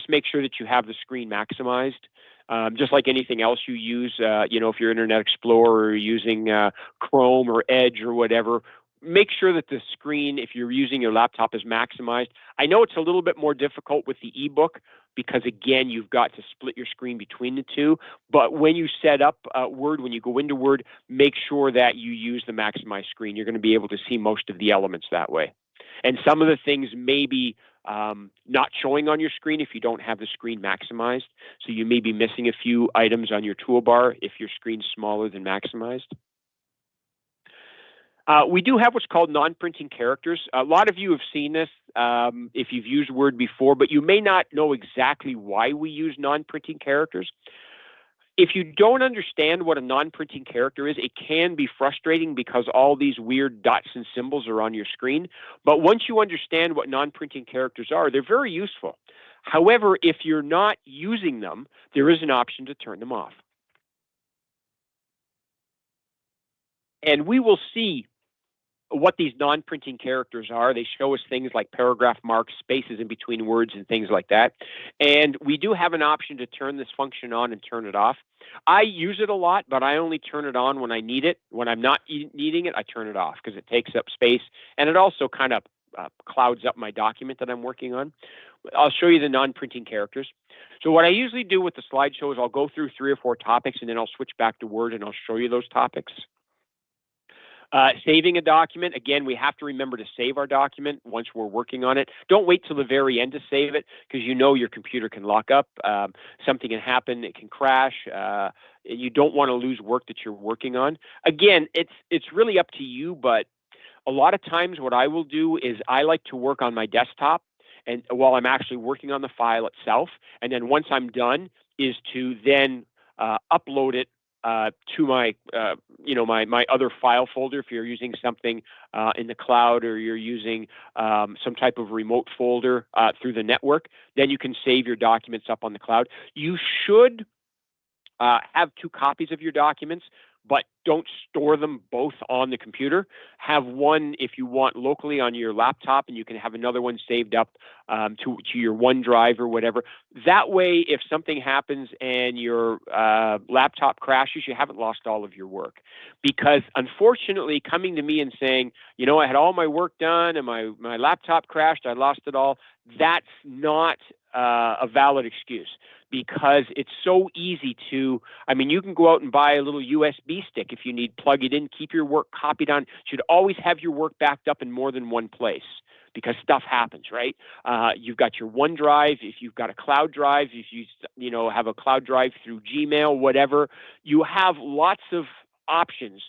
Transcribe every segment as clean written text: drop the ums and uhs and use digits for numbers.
make sure that you have the screen maximized. Just like anything else you use, if you're Internet Explorer or using Chrome or Edge or whatever, make sure that the screen, if you're using your laptop, is maximized. I know it's a little bit more difficult with the ebook because, again, you've got to split your screen between the two. But when you set up Word, when you go into Word, make sure that you use the maximized screen. You're going to be able to see most of the elements that way. And some of the things may be not showing on your screen if you don't have the screen maximized. So you may be missing a few items on your toolbar if your screen's smaller than maximized. We do have what's called non-printing characters. A lot of you have seen this if you've used Word before, but you may not know exactly why we use non-printing characters. If you don't understand what a non-printing character is, it can be frustrating because all these weird dots and symbols are on your screen. But once you understand what non-printing characters are, they're very useful. However, if you're not using them, there is an option to turn them off. And we will see what these non-printing characters are. They show us things like paragraph marks, spaces in between words, and things like that. And we do have an option to turn this function on and turn it off. I use it a lot, but I only turn it on when I need it. When I'm not needing it, I turn it off because it takes up space, and it also kind of clouds up my document that I'm working on. I'll show you the non-printing characters. So what I usually do with the slideshow is I'll go through 3 or 4 topics, and then I'll switch back to Word, and I'll show you those topics. Saving a document, again, we have to remember to save our document once we're working on it. Don't wait till the very end to save it because you know your computer can lock up. Something can happen, it can crash. You don't want to lose work that you're working on. Again, it's really up to you, but a lot of times what I will do is I like to work on my desktop and while I'm actually working on the file itself. And then once I'm done is to then upload it to my, my other file folder. If you're using something in the cloud or you're using some type of remote folder through the network, then you can save your documents up on the cloud. You should have 2 copies of your documents, but don't store them both on the computer. Have one if you want locally on your laptop, and you can have another one saved up to your OneDrive or whatever. That way, if something happens and your laptop crashes, you haven't lost all of your work. Because unfortunately, coming to me and saying, I had all my work done and my laptop crashed, I lost it all, that's not a valid excuse. Because it's so easy to, you can go out and buy a little USB stick if you need, plug it in, keep your work copied on. You should always have your work backed up in more than one place because stuff happens, right? You've got your OneDrive, if you've got a cloud drive, if you have a cloud drive through Gmail, whatever, you have lots of options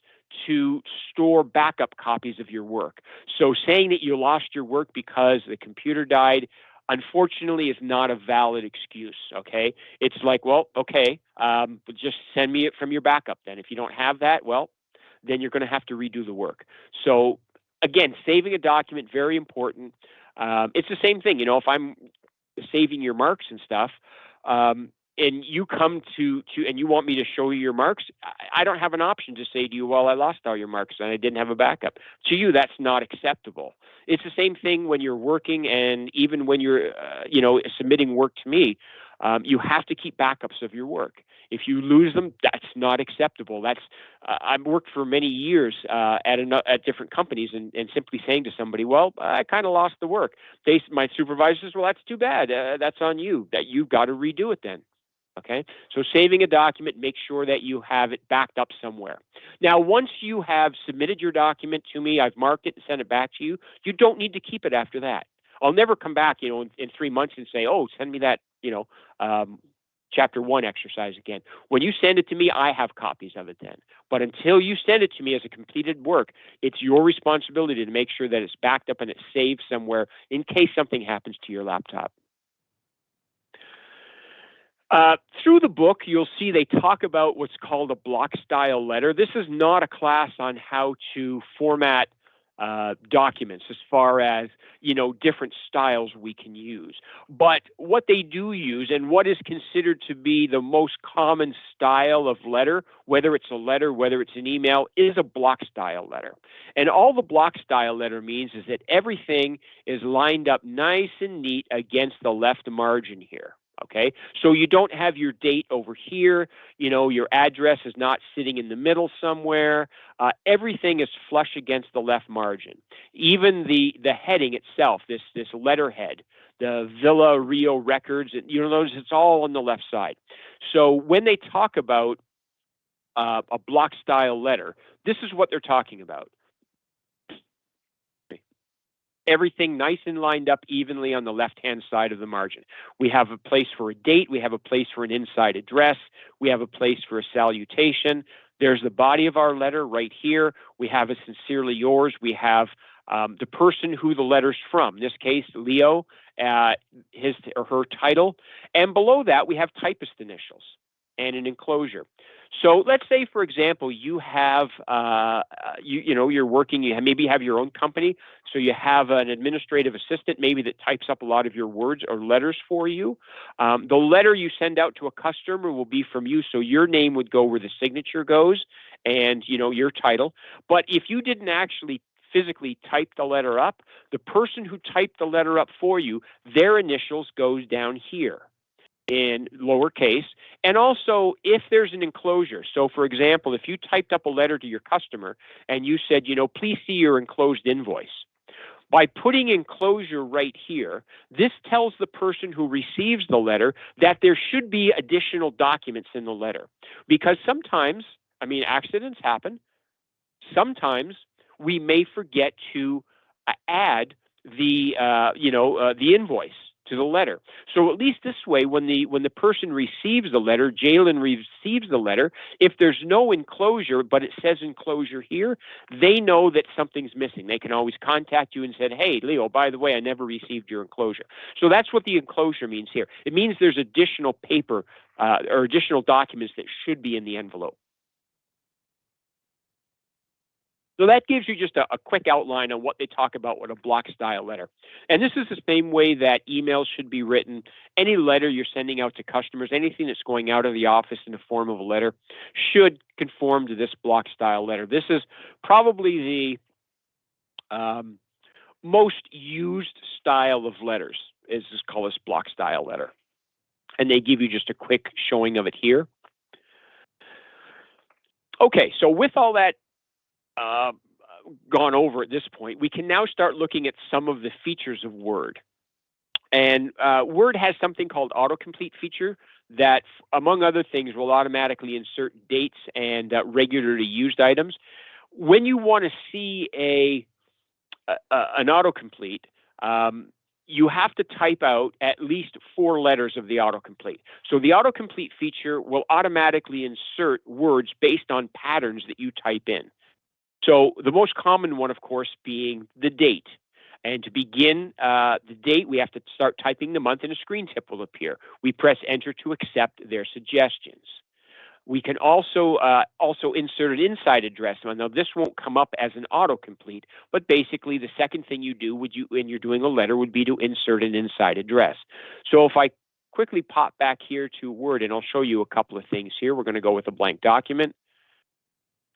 to store backup copies of your work. So saying that you lost your work because the computer died, unfortunately, is not a valid excuse, okay? It's like, well, okay, but just send me it from your backup then. If you don't have that, well, then you're going to have to redo the work. So, again, saving a document, very important. It's the same thing, if I'm saving your marks and stuff, and you come to and you want me to show you your marks, I don't have an option to say to you, well, I lost all your marks and I didn't have a backup. To you, that's not acceptable. It's the same thing when you're working, and even when you're, submitting work to me, you have to keep backups of your work. If you lose them, that's not acceptable. I've worked for many years at different companies, and simply saying to somebody, well, I kind of lost the work. My supervisor says, well, that's too bad. That's on you. That you've got to redo it then. Okay, so saving a document, make sure that you have it backed up somewhere. Now, once you have submitted your document to me, I've marked it and sent it back to you, you don't need to keep it after that. I'll never come back, in 3 months and say, oh, send me that, chapter 1 exercise again. When you send it to me, I have copies of it then. But until you send it to me as a completed work, it's your responsibility to make sure that it's backed up and it's saved somewhere in case something happens to your laptop. Through the book, you'll see they talk about what's called a block style letter. This is not a class on how to format documents as far as, different styles we can use. But what they do use, and what is considered to be the most common style of letter, whether it's a letter, whether it's an email, is a block style letter. And all the block style letter means is that everything is lined up nice and neat against the left margin here. Okay, so you don't have your date over here. Your address is not sitting in the middle somewhere. Everything is flush against the left margin. Even the heading itself, this letterhead, the Villa Rio Records, notice it's all on the left side. So when they talk about a block style letter, this is what they're talking about. Everything nice and lined up evenly on the left-hand side of the margin. We have a place for a date. We have a place for an inside address. We have a place for a salutation. There's the body of our letter right here. We have a sincerely yours. We have the person who the letter's from. In this case, Leo, his or her title. And below that, we have typist initials and an enclosure. So let's say, for example, you have, you're working, maybe have your own company. So you have an administrative assistant maybe that types up a lot of your words or letters for you. The letter you send out to a customer will be from you. So your name would go where the signature goes and, your title. But if you didn't actually physically type the letter up, the person who typed the letter up for you, their initials goes down here in lowercase. And also, if there's an enclosure, so for example, if you typed up a letter to your customer and you said, please see your enclosed invoice, by putting enclosure right here, this tells the person who receives the letter that there should be additional documents in the letter. Because sometimes, accidents happen. Sometimes we may forget to add the invoice to the letter. So at least this way, when the person receives the letter, Jalen receives the letter, if there's no enclosure, but it says enclosure here, they know that something's missing. They can always contact you and say, hey, Leo, by the way, I never received your enclosure. So that's what the enclosure means here. It means there's additional paper or additional documents that should be in the envelope. So that gives you just a quick outline on what they talk about with a block style letter. And this is the same way that emails should be written. Any letter you're sending out to customers, anything that's going out of the office in the form of a letter should conform to this block style letter. This is probably the most used style of letters, is called this block style letter. And they give you just a quick showing of it here. Okay, so with all that gone over at this point, we can now start looking at some of the features of Word. And Word has something called autocomplete feature that, among other things, will automatically insert dates and regularly used items. When you want to see an autocomplete, you have to type out at least 4 letters of the autocomplete. So the autocomplete feature will automatically insert words based on patterns that you type in. So the most common one, of course, being the date. And to begin the date, we have to start typing the month and a screen tip will appear. We press enter to accept their suggestions. We can also insert an inside address. Now, this won't come up as an autocomplete, but basically the second thing you do when you're doing a letter would be to insert an inside address. So if I quickly pop back here to Word, and I'll show you a couple of things here. We're going to go with a blank document.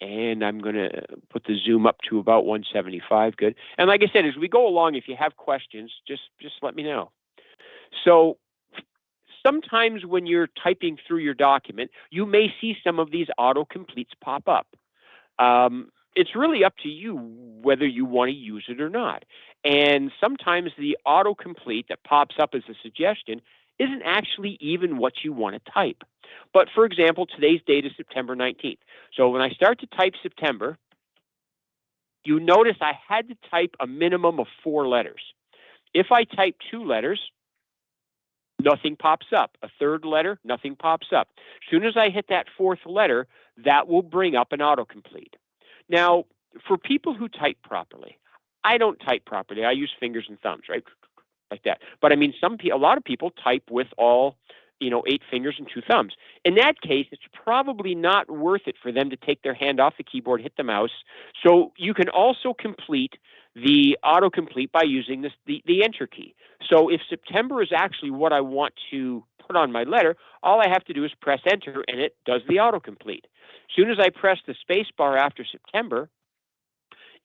And I'm going to put the zoom up to about 175. Good. And like I said, as we go along, if you have questions, just let me know. So sometimes when you're typing through your document, you may see some of these autocompletes pop up. It's really up to you whether you want to use it or not. And sometimes the autocomplete that pops up as a suggestion isn't actually even what you want to type. But for example, today's date is September 19th. So when I start to type September, you notice I had to type a minimum of 4 letters. If I type 2 letters, nothing pops up. A third letter, nothing pops up. As soon as I hit that 4th letter, that will bring up an autocomplete. Now, for people who type properly, I don't type properly. I use fingers and thumbs, right? Like that. But I mean, a lot of people type with all 8 fingers and 2 thumbs. In that case, it's probably not worth it for them to take their hand off the keyboard, hit the mouse. So you can also complete the autocomplete by using the enter key. So if September is actually what I want to put on my letter, all I have to do is press enter and it does the autocomplete. As soon as I press the space bar after September,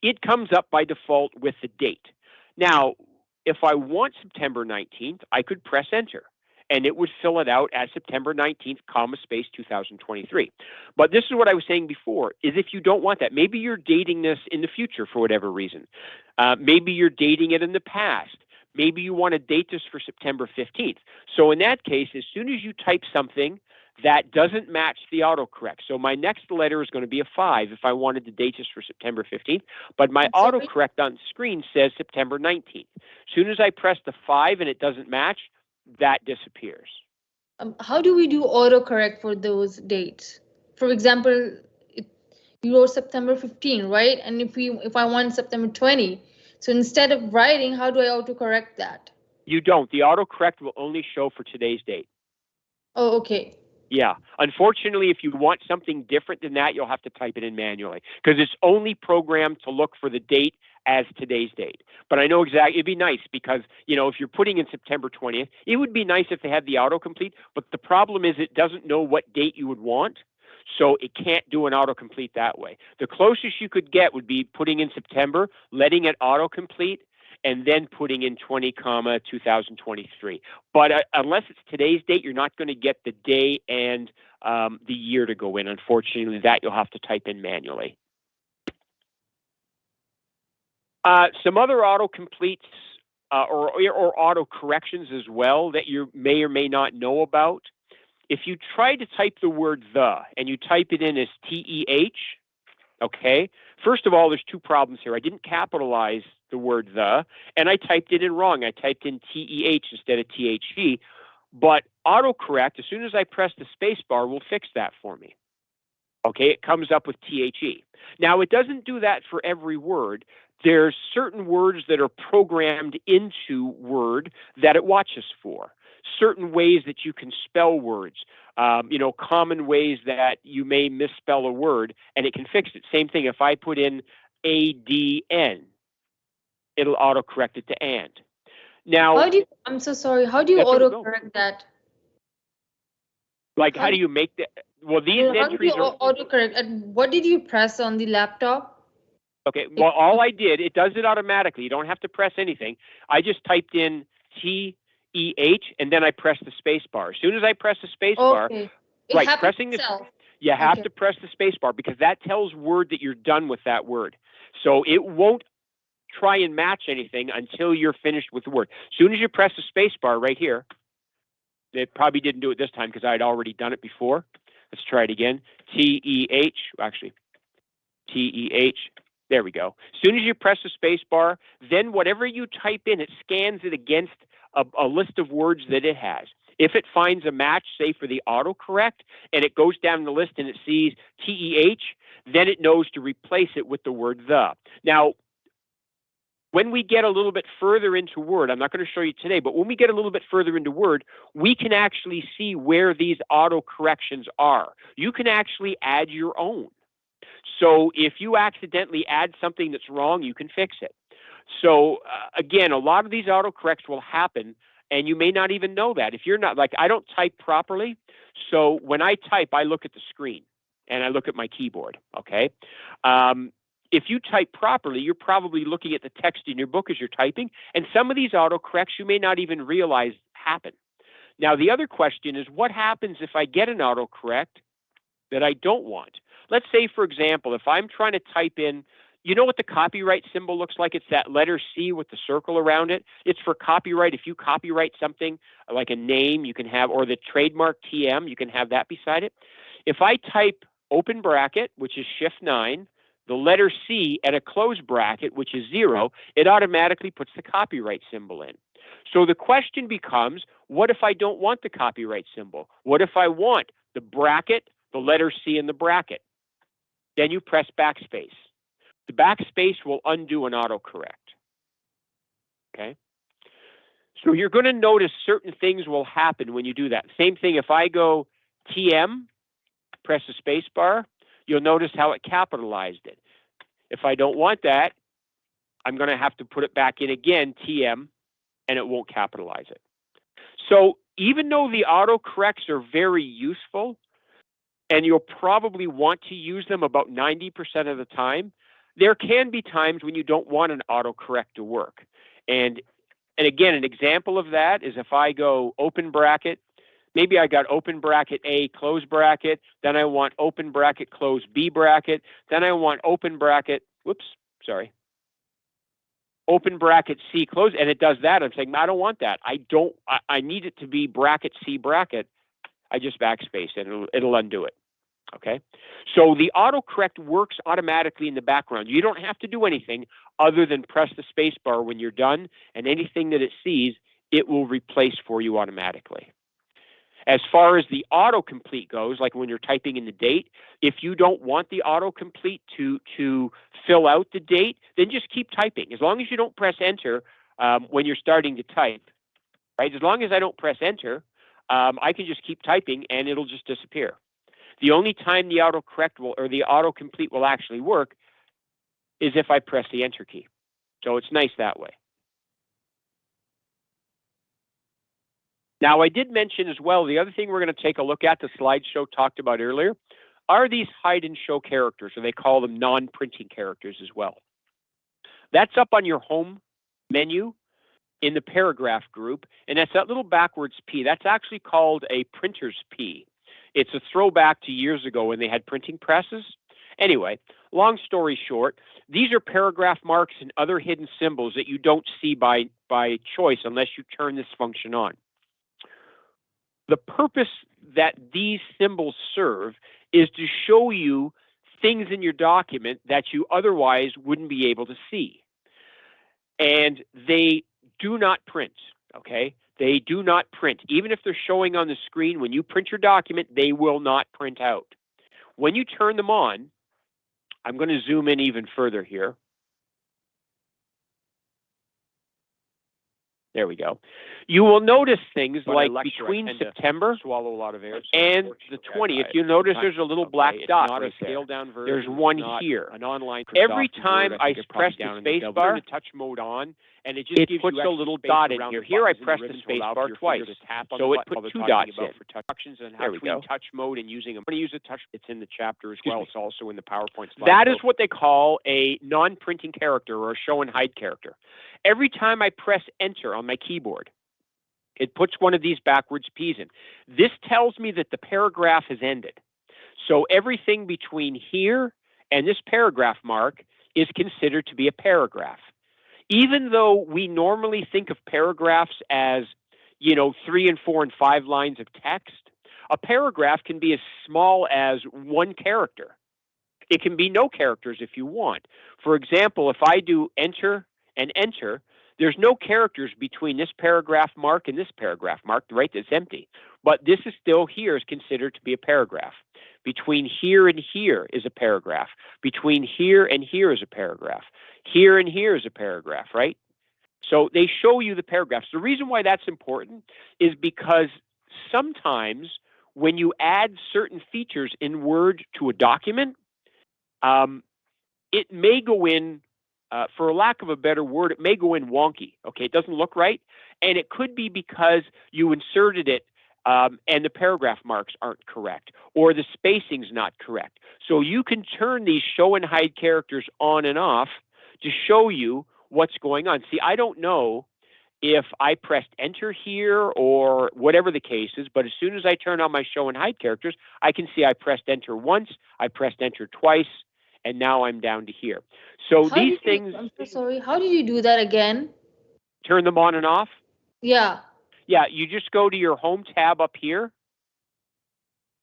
it comes up by default with the date. Now, if I want September 19th, I could press enter. and it would fill it out as September 19th, comma, space 2023. But this is what I was saying before, is if you don't want that, maybe you're dating this in the future for whatever reason. Maybe you're dating it in the past. Maybe you want to date this for September 15th. So in that case, as soon as you type something that doesn't match the autocorrect. So my next letter is going to be a 5 if I wanted to date this for September 15th, but my autocorrect on the screen says September 19th. As soon as I press the 5 and it doesn't match, that disappears. How do we do autocorrect for those dates? For example, you wrote September 15, right? And if I want September 20, so instead of writing, how do I autocorrect that? You don't. The autocorrect will only show for today's date. Oh, okay. Yeah. Unfortunately, if you want something different than that, you'll have to type it in manually because it's only programmed to look for the date as today's date. But I know exactly, it'd be nice because, if you're putting in September 20th, it would be nice if they had the autocomplete, but the problem is it doesn't know what date you would want. So it can't do an autocomplete that way. The closest you could get would be putting in September, letting it autocomplete, and then putting in 20, 2023. But unless it's today's date, you're not going to get the day and the year to go in. Unfortunately, that you'll have to type in manually. Some other autocompletes or auto corrections as well that you may or may not know about. If you try to type the word the and you type it in as TEH, okay, first of all, there's two problems here. I didn't capitalize the word the, and I typed it in wrong. I typed in TEH instead of THE, but autocorrect, as soon as I press the space bar, will fix that for me. Okay, it comes up with THE. Now, it doesn't do that for every word. There's certain words that are programmed into Word that it watches for. Certain ways that you can spell words, common ways that you may misspell a word, and it can fix it. Same thing, if I put in ADN, it'll autocorrect it to and. Now, I'm so sorry. How do you autocorrect that? Like, how do you make that? Well, these entries are autocorrect. And what did you press on the laptop? Okay, well, all I did, it does it automatically. You don't have to press anything. I just typed in TEH, and then I pressed the space bar. As soon as I press the space bar, right, pressing this, you have to press the space bar because that tells Word that you're done with that word. So it won't try and match anything until you're finished with the word. As soon as you press the space bar right here, it probably didn't do it this time because I had already done it before. Let's try it again. TEH, actually, TEH. There we go. As soon as you press the space bar, then whatever you type in, it scans it against a list of words that it has. If it finds a match, say for the autocorrect, and it goes down the list and it sees TEH, then it knows to replace it with the word the. Now, when we get a little bit further into Word, I'm not going to show you today, but when we get a little bit further into Word, we can actually see where these auto corrections are. You can actually add your own. So if you accidentally add something that's wrong, you can fix it. So again, a lot of these autocorrects will happen, and you may not even know that. If you're not, like, I don't type properly, so when I type, I look at the screen, and I look at my keyboard, okay? If you type properly, you're probably looking at the text in your book as you're typing, and some of these autocorrects you may not even realize happen. Now, the other question is, what happens if I get an autocorrect that I don't want? Let's say, for example, if I'm trying to type in, you know what the copyright symbol looks like? It's that letter C with the circle around it. It's for copyright. If you copyright something like a name, you can have, or the trademark TM, you can have that beside it. If I type open bracket, which is Shift 9, the letter C and a close bracket, which is 0, it automatically puts the copyright symbol in. So the question becomes, what if I don't want the copyright symbol? What if I want the bracket, the letter C, and the bracket? Then you press backspace. The backspace will undo an autocorrect. Okay? So you're going to notice certain things will happen when you do that. Same thing, if I go TM, press the space bar, you'll notice how it capitalized it. If I don't want that, I'm going to have to put it back in again, TM, and it won't capitalize it. So even though the autocorrects are very useful, and you'll probably want to use them about 90% of the time, there can be times when you don't want an autocorrect to work. And And again, an example of that is if I go open bracket, maybe I got open bracket A, close bracket, then I want open bracket, close B bracket, then I want open bracket, open bracket C, close, and it does that. I'm saying, I don't want that. I need it to be bracket C bracket. I just backspace it, and it'll undo it. Okay, so the autocorrect works automatically in the background. You don't have to do anything other than press the space bar when you're done, and anything that it sees, it will replace for you automatically. As far as the autocomplete goes, like when you're typing in the date, if you don't want the autocomplete to fill out the date, then just keep typing. As long as you don't press enter when you're starting to type, right? As long as I don't press enter, I can just keep typing and it'll just disappear. The only time the autocorrect will, or the autocomplete will actually work is if I press the enter key. So it's nice that way. Now, I did mention as well, the other thing we're going to take a look at, the slideshow talked about earlier, are these hide and show characters, or they call them non-printing characters as well. That's up on your home menu in the paragraph group, and that's that little backwards P. That's actually called a printer's P. It's a throwback to years ago when they had printing presses. Anyway, long story short, these are paragraph marks and other hidden symbols that you don't see by choice unless you turn this function on. The purpose that these symbols serve is to show you things in your document that you otherwise wouldn't be able to see. And they do not print, okay? They do not print. Even if they're showing on the screen, when you print your document, they will not print out. When you turn them on, I'm going to zoom in even further here. There we go. You will notice things like between September swallow a lot of air, and the 20th, you notice there's a little black dot right there. There's one here. An online Every time I press the space bar, the touch mode on, and it just puts a little dot in here. Here I press the space bar twice, so it put two dots in. There we go. Touch mode and using them. I'm going to use a touch. It's in the chapter as well. It's also in the PowerPoint slide. That is what they call a non-printing character or a show and hide character. Every time I press enter on my keyboard, it puts one of these backwards P's in. This tells me that the paragraph has ended. So everything between here and this paragraph mark is considered to be a paragraph. Even though we normally think of paragraphs as, 3 and 4 and 5 lines of text, a paragraph can be as small as one character. It can be no characters if you want. For example, if I do enter and enter, there's no characters between this paragraph mark and this paragraph mark, right? That's empty. But this is still here is considered to be a paragraph. Between here and here is a paragraph. Between here and here is a paragraph. Here and here is a paragraph, right? So they show you the paragraphs. The reason why that's important is because sometimes when you add certain features in Word to a document, it may go in, for lack of a better word, it may go in wonky. Okay, it doesn't look right. And it could be because you inserted it and the paragraph marks aren't correct, or the spacing's not correct. So you can turn these show and hide characters on and off to show you what's going on. See, I don't know if I pressed enter here or whatever the case is, but as soon as I turn on my show and hide characters, I can see I pressed enter once, I pressed enter twice, and now I'm down to here. So these things... I'm so sorry. How did you do that again? Turn them on and off? Yeah. Yeah, you just go to your home tab up here,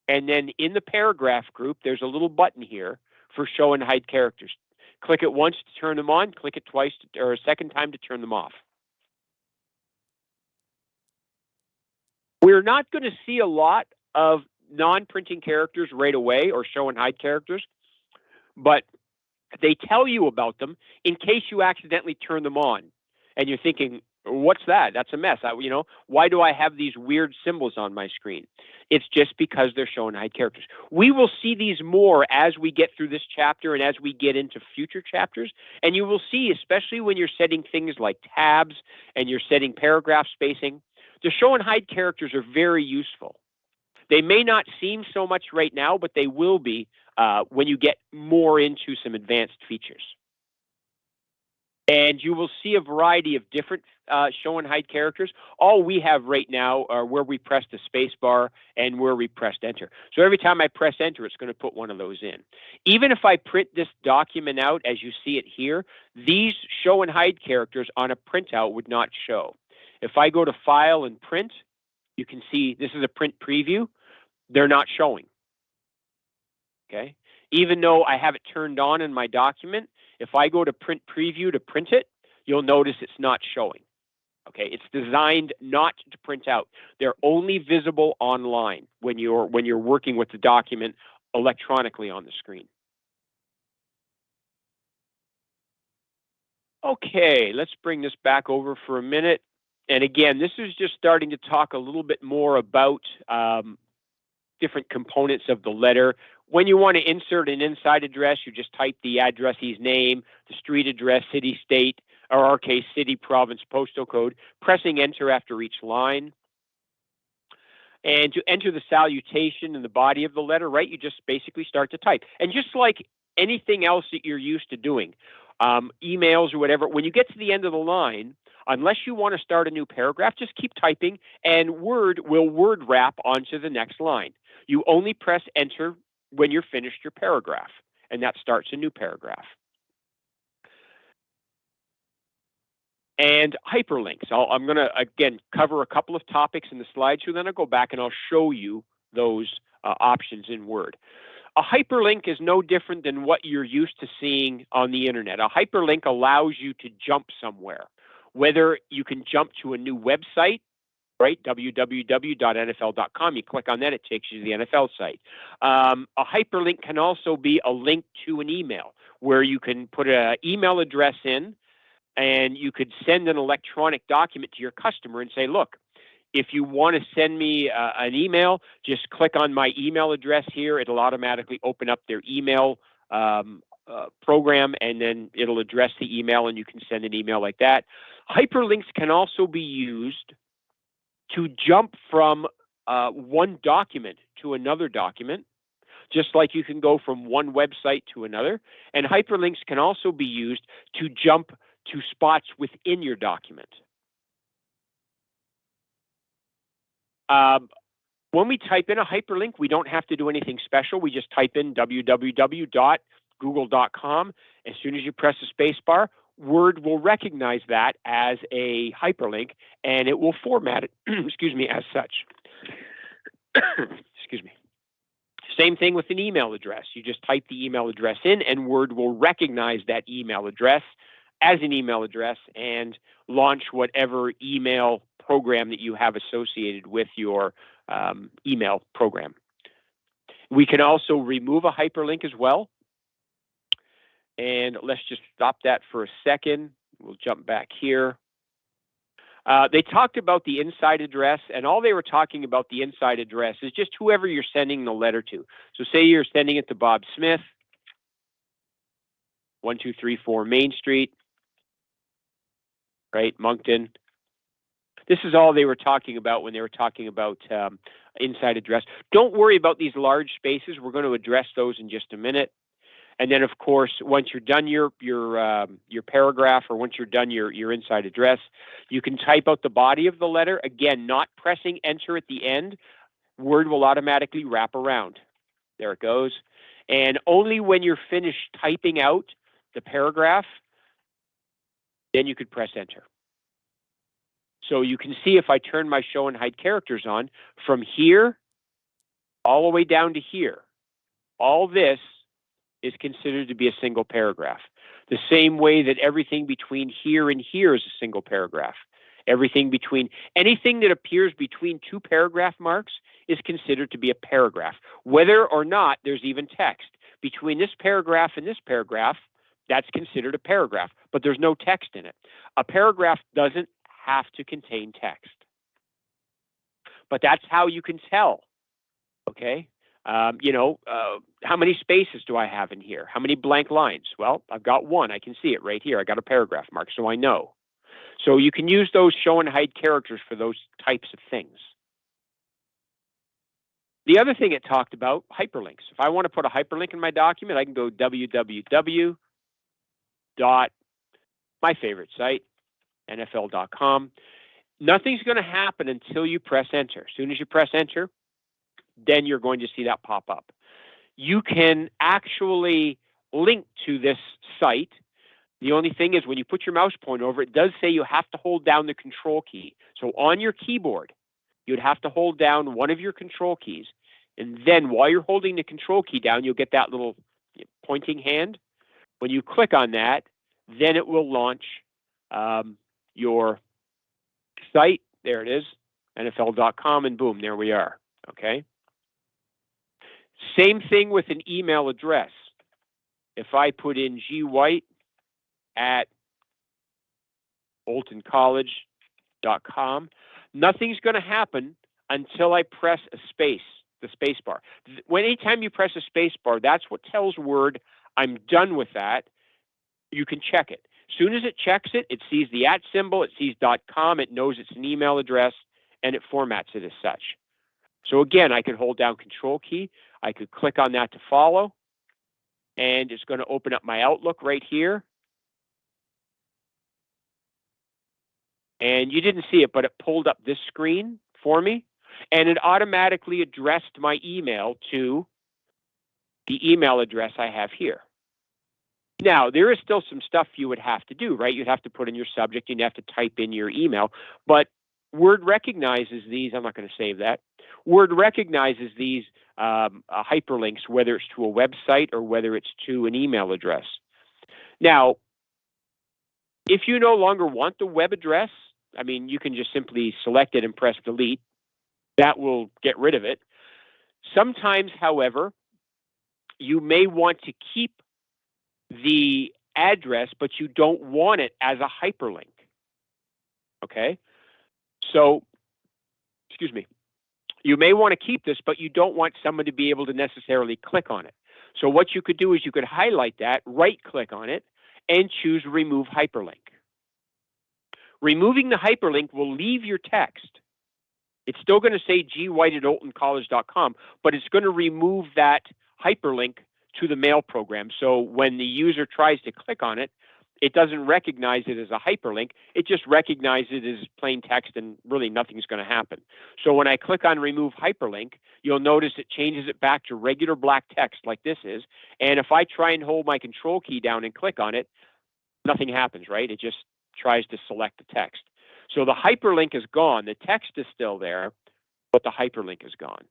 and then in the paragraph group, there's a little button here for show and hide characters. Click it once to turn them on, click it twice or a second time to turn them off. We're not going to see a lot of non-printing characters right away or show and hide characters, but they tell you about them in case you accidentally turn them on and you're thinking, what's that? That's a mess. Why do I have these weird symbols on my screen? It's just because they're show and hide characters. We will see these more as we get through this chapter and as we get into future chapters. And you will see, especially when you're setting things like tabs and you're setting paragraph spacing, the show and hide characters are very useful. They may not seem so much right now, but they will be when you get more into some advanced features. And you will see a variety of different show and hide characters. All we have right now are where we pressed the space bar and where we pressed enter. So every time I press enter, it's going to put one of those in. Even if I print this document out as you see it here, these show and hide characters on a printout would not show. If I go to File and Print, you can see this is a print preview. They're not showing. Okay. Even though I have it turned on in my document, if I go to Print Preview to print it, you'll notice it's not showing. Okay, it's designed not to print out. They're only visible online when you're working with the document electronically on the screen. Okay, let's bring this back over for a minute. And again, this is just starting to talk a little bit more about different components of the letter. When you want to insert an inside address, you just type the addressee's name, the street address, city, state, or our case, city, province, postal code, pressing enter after each line. And to enter the salutation in the body of the letter, right, you just basically start to type. And just like anything else that you're used to doing, emails or whatever, when you get to the end of the line, unless you want to start a new paragraph, just keep typing and Word will word wrap onto the next line. You only press enter when you're finished your paragraph, and that starts a new paragraph. And hyperlinks. I'm going to, again, cover a couple of topics in the slideshow, then I'll go back and I'll show you those options in Word. A hyperlink is no different than what you're used to seeing on the internet. A hyperlink allows you to jump somewhere, whether you can jump to a new website, right, www.nfl.com. You click on that, it takes you to the NFL site. A hyperlink can also be a link to an email where you can put an email address in and you could send an electronic document to your customer and say, look, if you want to send me an email, just click on my email address here. It'll automatically open up their email program, and then it'll address the email, and you can send an email like that. Hyperlinks can also be used to jump from one document to another document, just like you can go from one website to another. And hyperlinks can also be used to jump to spots within your document. When we type in a hyperlink, we don't have to do anything special. We just type in www.google.com. As soon as you press the space bar, Word will recognize that as a hyperlink, and it will format it, excuse me, as such. Excuse me. Same thing with an email address. You just type the email address in, and Word will recognize that email address as an email address and launch whatever email program that you have associated with your email program. We can also remove a hyperlink as well. And let's just stop that for a second. We'll jump back here. They talked about the inside address, and all they were talking about the inside address is just whoever you're sending the letter to. So say you're sending it to Bob Smith, 1234 Main Street, right, Moncton. This is all they were talking about when they were talking about inside address. Don't worry about these large spaces. We're going to address those in just a minute. And then, of course, once you're done your paragraph, or once you're done your inside address, you can type out the body of the letter. Again, not pressing enter at the end. Word will automatically wrap around. There it goes. And only when you're finished typing out the paragraph, then you could press enter. So you can see if I turn my show and hide characters on, from here all the way down to here, all this is considered to be a single paragraph. The same way that everything between here and here is a single paragraph. Anything that appears between two paragraph marks is considered to be a paragraph, whether or not there's even text. Between this paragraph and this paragraph, that's considered a paragraph, but there's no text in it. A paragraph doesn't have to contain text. But that's how you can tell, okay? How many spaces do I have in here? How many blank lines? Well, I've got one. I can see it right here. I got a paragraph mark, so I know. So you can use those show and hide characters for those types of things. The other thing it talked about, hyperlinks. If I want to put a hyperlink in my document, I can go www. My my favorite site, NFL.com. Nothing's going to happen until you press enter. As soon as you press enter, then you're going to see that pop up. You can actually link to this site. The only thing is when you put your mouse pointer over, it does say you have to hold down the control key. So on your keyboard, you'd have to hold down one of your control keys. And then while you're holding the control key down, you'll get that little pointing hand. When you click on that, then it will launch your site. There it is, NFL.com, and boom, there we are. Okay. Same thing with an email address. If I put in gwhite@oultoncollege.com, nothing's going to happen until I press a space, the space bar. Anytime you press a space bar, that's what tells Word I'm done with that. You can check it. As soon as it checks it, it sees the @ symbol, it sees .com, it knows it's an email address, and it formats it as such. So again, I could hold down Control key, I could click on that to follow, and it's going to open up my Outlook right here. And you didn't see it, but it pulled up this screen for me, and it automatically addressed my email to the email address I have here. Now, there is still some stuff you would have to do, right? You'd have to put in your subject, you'd have to type in your email, but Word recognizes these. I'm not going to save that. Word recognizes these hyperlinks, whether it's to a website or whether it's to an email address. Now, if you no longer want the web address, I mean, you can just simply select it and press delete. That will get rid of it. Sometimes, however, you may want to keep the address, but you don't want it as a hyperlink. Okay? So, excuse me. You may want to keep this, but you don't want someone to be able to necessarily click on it. So what you could do is you could highlight that, right-click on it, and choose Remove Hyperlink. Removing the hyperlink will leave your text. It's still going to say gwhite@oultoncollege.com, but it's going to remove that hyperlink to the mail program. So when the user tries to click on it, it doesn't recognize it as a hyperlink. It just recognizes it as plain text, and really nothing's going to happen. So when I click on Remove Hyperlink, you'll notice it changes it back to regular black text like this is. And if I try and hold my Control key down and click on it, nothing happens, right? It just tries to select the text. So the hyperlink is gone. The text is still there, but the hyperlink is gone.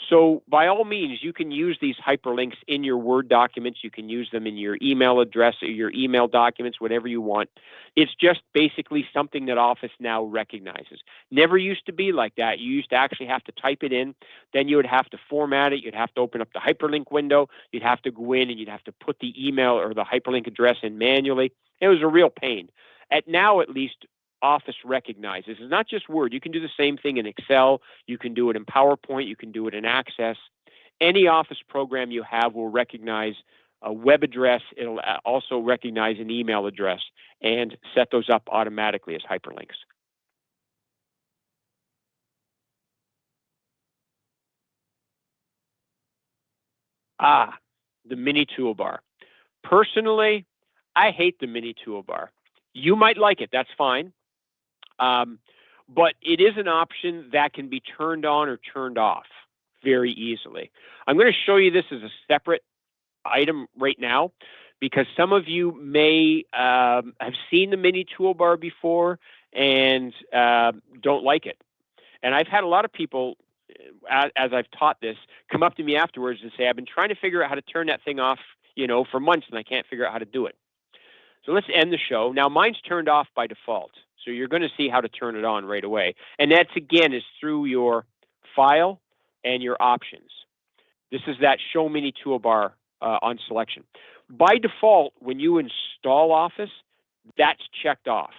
So by all means, you can use these hyperlinks in your Word documents. You can use them in your email address or your email documents, whatever you want. It's just basically something that Office now recognizes. Never used to be like that. You used to actually have to type it in. Then you would have to format it. You'd have to open up the hyperlink window. You'd have to go in and you'd have to put the email or the hyperlink address in manually. It was a real pain. Now, at least, Office recognizes. It's not just Word. You can do the same thing in Excel. You can do it in PowerPoint. You can do it in Access. Any Office program you have will recognize a web address. It'll also recognize an email address and set those up automatically as hyperlinks. The mini toolbar. Personally, I hate the mini toolbar. You might like it. That's fine. But it is an option that can be turned on or turned off very easily. I'm going to show you this as a separate item right now because some of you may have seen the mini toolbar before and don't like it. And I've had a lot of people, as I've taught this, come up to me afterwards and say, I've been trying to figure out how to turn that thing off, for months, and I can't figure out how to do it. So let's end the show. Now, mine's turned off by default. So you're going to see how to turn it on right away. And that's, again, is through your File and your Options. This is that Show Mini Toolbar on selection. By default, when you install Office, that's checked off.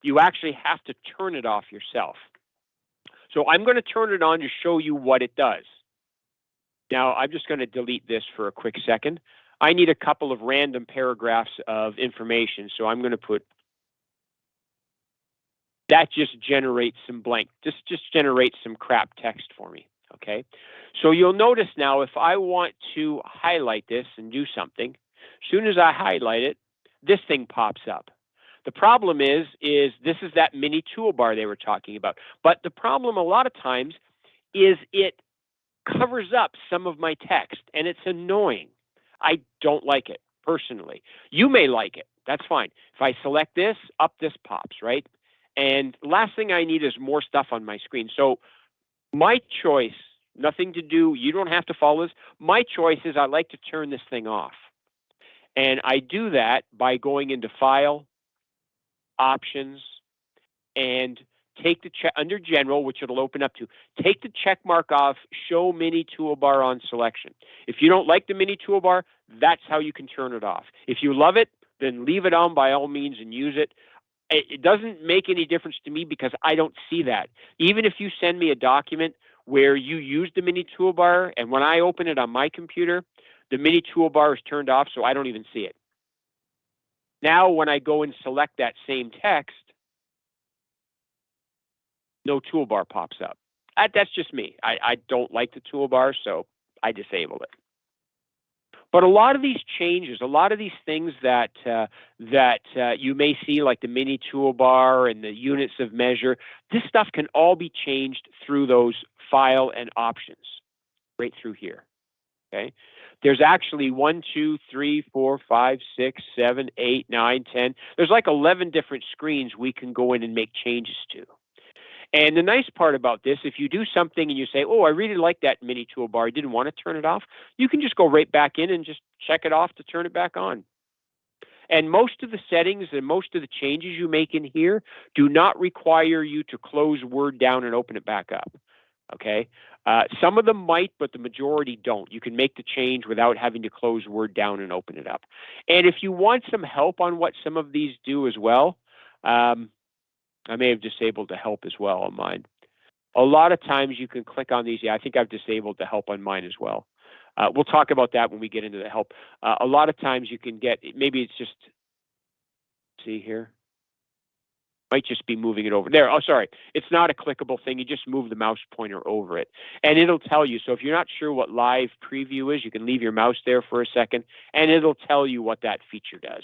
You actually have to turn it off yourself. So I'm going to turn it on to show you what it does. Now, I'm just going to delete this for a quick second. I need a couple of random paragraphs of information, so I'm going to put that just generates some blank, just generates some crap text for me, okay? So you'll notice now if I want to highlight this and do something, as soon as I highlight it, this thing pops up. The problem is this is that mini toolbar they were talking about. But the problem a lot of times is it covers up some of my text, and it's annoying. I don't like it personally. You may like it. That's fine. If I select this, up this pops, right? And last thing I need is more stuff on my screen. So my choice, nothing to do, you don't have to follow this. My choice is I like to turn this thing off. And I do that by going into File, Options, and take the check under General, which it'll open up to. Take the check mark off, Show Mini Toolbar on Selection. If you don't like the Mini Toolbar, that's how you can turn it off. If you love it, then leave it on by all means and use it. It doesn't make any difference to me because I don't see that. Even if you send me a document where you use the Mini Toolbar, and when I open it on my computer, the Mini Toolbar is turned off, so I don't even see it. Now, when I go and select that same text, no toolbar pops up. That's just me. I don't like the toolbar, so I disable it. But a lot of these changes, a lot of these things that you may see, like the mini toolbar and the units of measure, this stuff can all be changed through those File and Options, right through here. Okay. There's actually 1, 2, 3, 4, 5, 6, 7, 8, 9, 10. There's like 11 different screens we can go in and make changes to. And the nice part about this, if you do something and you say, oh, I really like that mini toolbar, I didn't want to turn it off, you can just go right back in and just check it off to turn it back on. And most of the settings and most of the changes you make in here do not require you to close Word down and open it back up. Okay? Some of them might, but the majority don't. You can make the change without having to close Word down and open it up. And if you want some help on what some of these do as well, I may have disabled the help as well on mine. A lot of times you can click on these. Yeah, I think I've disabled the help on mine as well. We'll talk about that when we get into the help. A lot of times you can get, maybe it's just, see here, might just be moving it over there. Oh, sorry. It's not a clickable thing. You just move the mouse pointer over it and it'll tell you. So if you're not sure what live preview is, you can leave your mouse there for a second and it'll tell you what that feature does.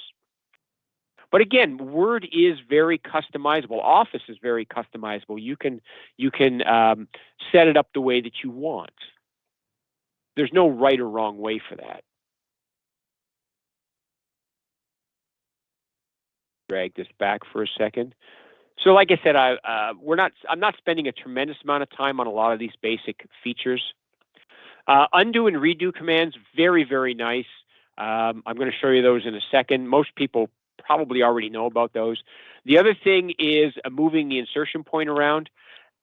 But again, Word is very customizable. Office is very customizable. You can set it up the way that you want. There's no right or wrong way for that. Drag this back for a second. So, like I said, I'm not spending a tremendous amount of time on a lot of these basic features. Undo and redo commands, very, very nice. I'm going to show you those in a second. Most people probably already know about those. The other thing is moving the insertion point around.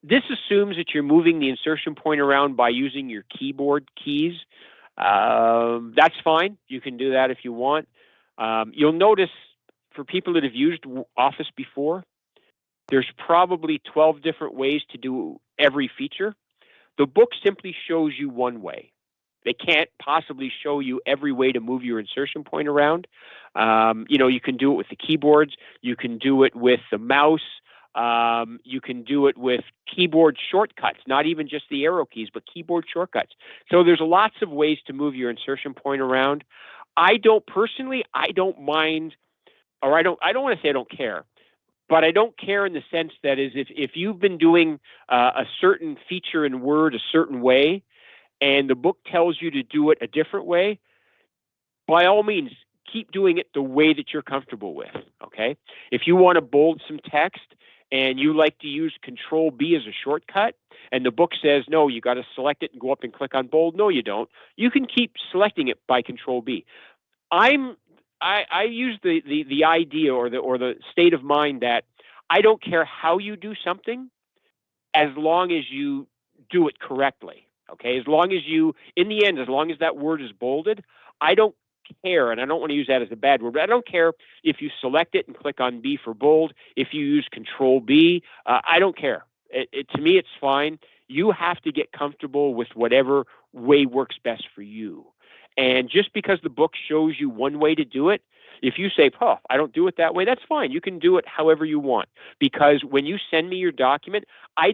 This assumes that you're moving the insertion point around by using your keyboard keys. That's fine. You can do that if you want. You'll notice for people that have used Office before, there's probably 12 different ways to do every feature. The book simply shows you one way. They can't possibly show you every way to move your insertion point around. You can do it with the keyboards. You can do it with the mouse. You can do it with keyboard shortcuts, not even just the arrow keys, but keyboard shortcuts. So there's lots of ways to move your insertion point around. I don't mind, or I don't want to say I don't care, but I don't care in the sense that is if you've been doing a certain feature in Word a certain way, and the book tells you to do it a different way, by all means, keep doing it the way that you're comfortable with, okay? If you want to bold some text and you like to use Control B as a shortcut, and the book says, no, you got to select it and go up and click on bold. No, you don't. You can keep selecting it by Control B. I use the idea or the state of mind that I don't care how you do something as long as you do it correctly. Okay, as long as in the end, as long as that word is bolded, I don't care, and I don't want to use that as a bad word, but I don't care if you select it and click on B for bold, if you use Control B, I don't care. To me, it's fine. You have to get comfortable with whatever way works best for you. And just because the book shows you one way to do it, if you say, oh, I don't do it that way, that's fine. You can do it however you want. Because when you send me your document, I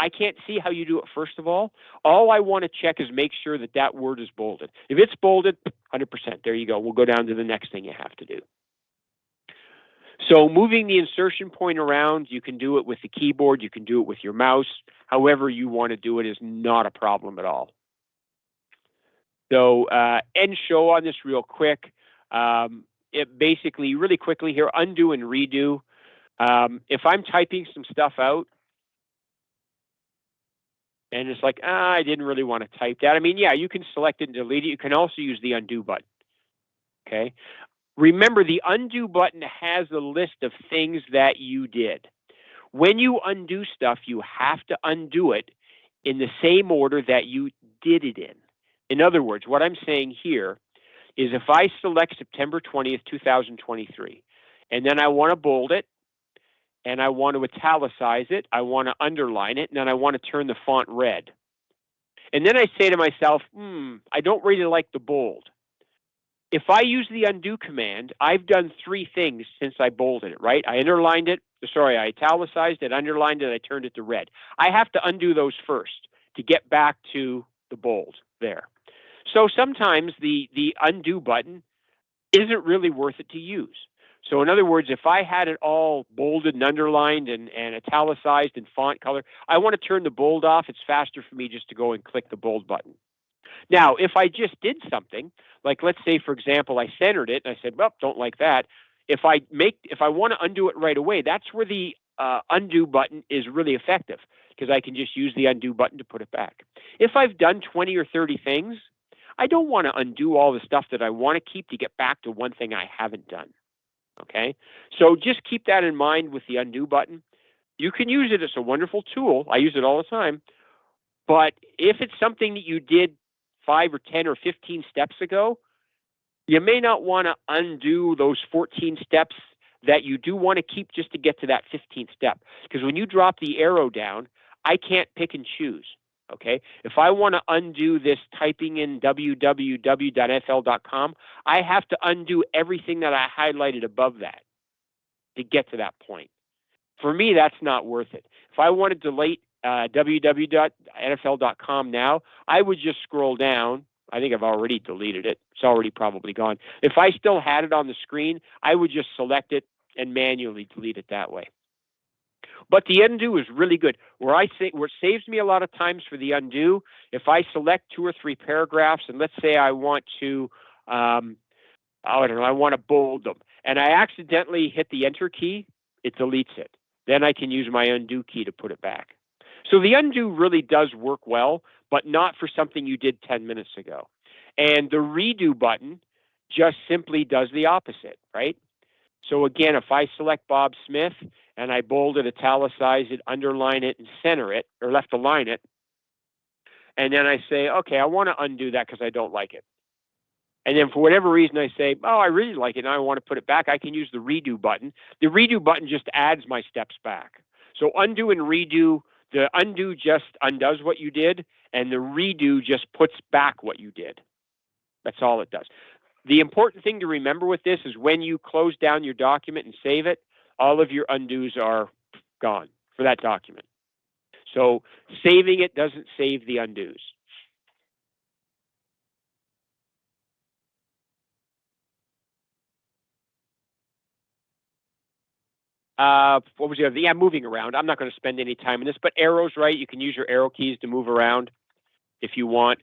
can't see how you do it, first of all. All I want to check is make sure that that word is bolded. If it's bolded, 100%, there you go. We'll go down to the next thing you have to do. So moving the insertion point around, you can do it with the keyboard, you can do it with your mouse. However you want to do it is not a problem at all. So end show on this real quick. It basically, really quickly here, undo and redo. If I'm typing some stuff out and it's like, I didn't really want to type that. I mean, yeah, you can select it and delete it. You can also use the undo button. Okay. Remember, the undo button has a list of things that you did. When you undo stuff, you have to undo it in the same order that you did it in. In other words, what I'm saying here is if I select September 20th, 2023, and then I want to bold it, and I want to italicize it, I want to underline it, and then I want to turn the font red. And then I say to myself, I don't really like the bold. If I use the undo command, I've done three things since I bolded it, right? I italicized it, underlined it, I turned it to red. I have to undo those first to get back to the bold there. So sometimes the undo button isn't really worth it to use. So in other words, if I had it all bolded and underlined and italicized and font color, I want to turn the bold off. It's faster for me just to go and click the bold button. Now, if I just did something, like let's say, for example, I centered it and I said, well, don't like that. If I want to undo it right away, that's where the undo button is really effective, because I can just use the undo button to put it back. If I've done 20 or 30 things, I don't want to undo all the stuff that I want to keep to get back to one thing I haven't done. Okay, so just keep that in mind with the undo button. You can use it as a wonderful tool. I use it all the time. But if it's something that you did 5 or 10 or 15 steps ago, you may not want to undo those 14 steps that you do want to keep just to get to that 15th step. Because when you drop the arrow down, I can't pick and choose. Okay, if I want to undo this typing in www.nfl.com, I have to undo everything that I highlighted above that to get to that point. For me, that's not worth it. If I want to delete www.nfl.com now, I would just scroll down. I think I've already deleted it. It's already probably gone. If I still had it on the screen, I would just select it and manually delete it that way. But the undo is really good. Where it saves me a lot of times for the undo, if I select 2 or 3 paragraphs, and let's say I want to, I want to bold them, and I accidentally hit the enter key, it deletes it. Then I can use my undo key to put it back. So the undo really does work well, but not for something you did 10 minutes ago. And the redo button just simply does the opposite, right? So again, if I select Bob Smith and I bold it, italicize it, underline it, and center it, or left align it, and then I say, okay, I want to undo that because I don't like it. And then for whatever reason I say, oh, I really like it and I want to put it back, I can use the redo button. The redo button just adds my steps back. So undo and redo, the undo just undoes what you did, and the redo just puts back what you did. That's all it does. The important thing to remember with this is when you close down your document and save it, all of your undos are gone for that document. So saving it doesn't save the undos. What was the other? Yeah, moving around. I'm not going to spend any time in this, but arrows, right? You can use your arrow keys to move around if you want.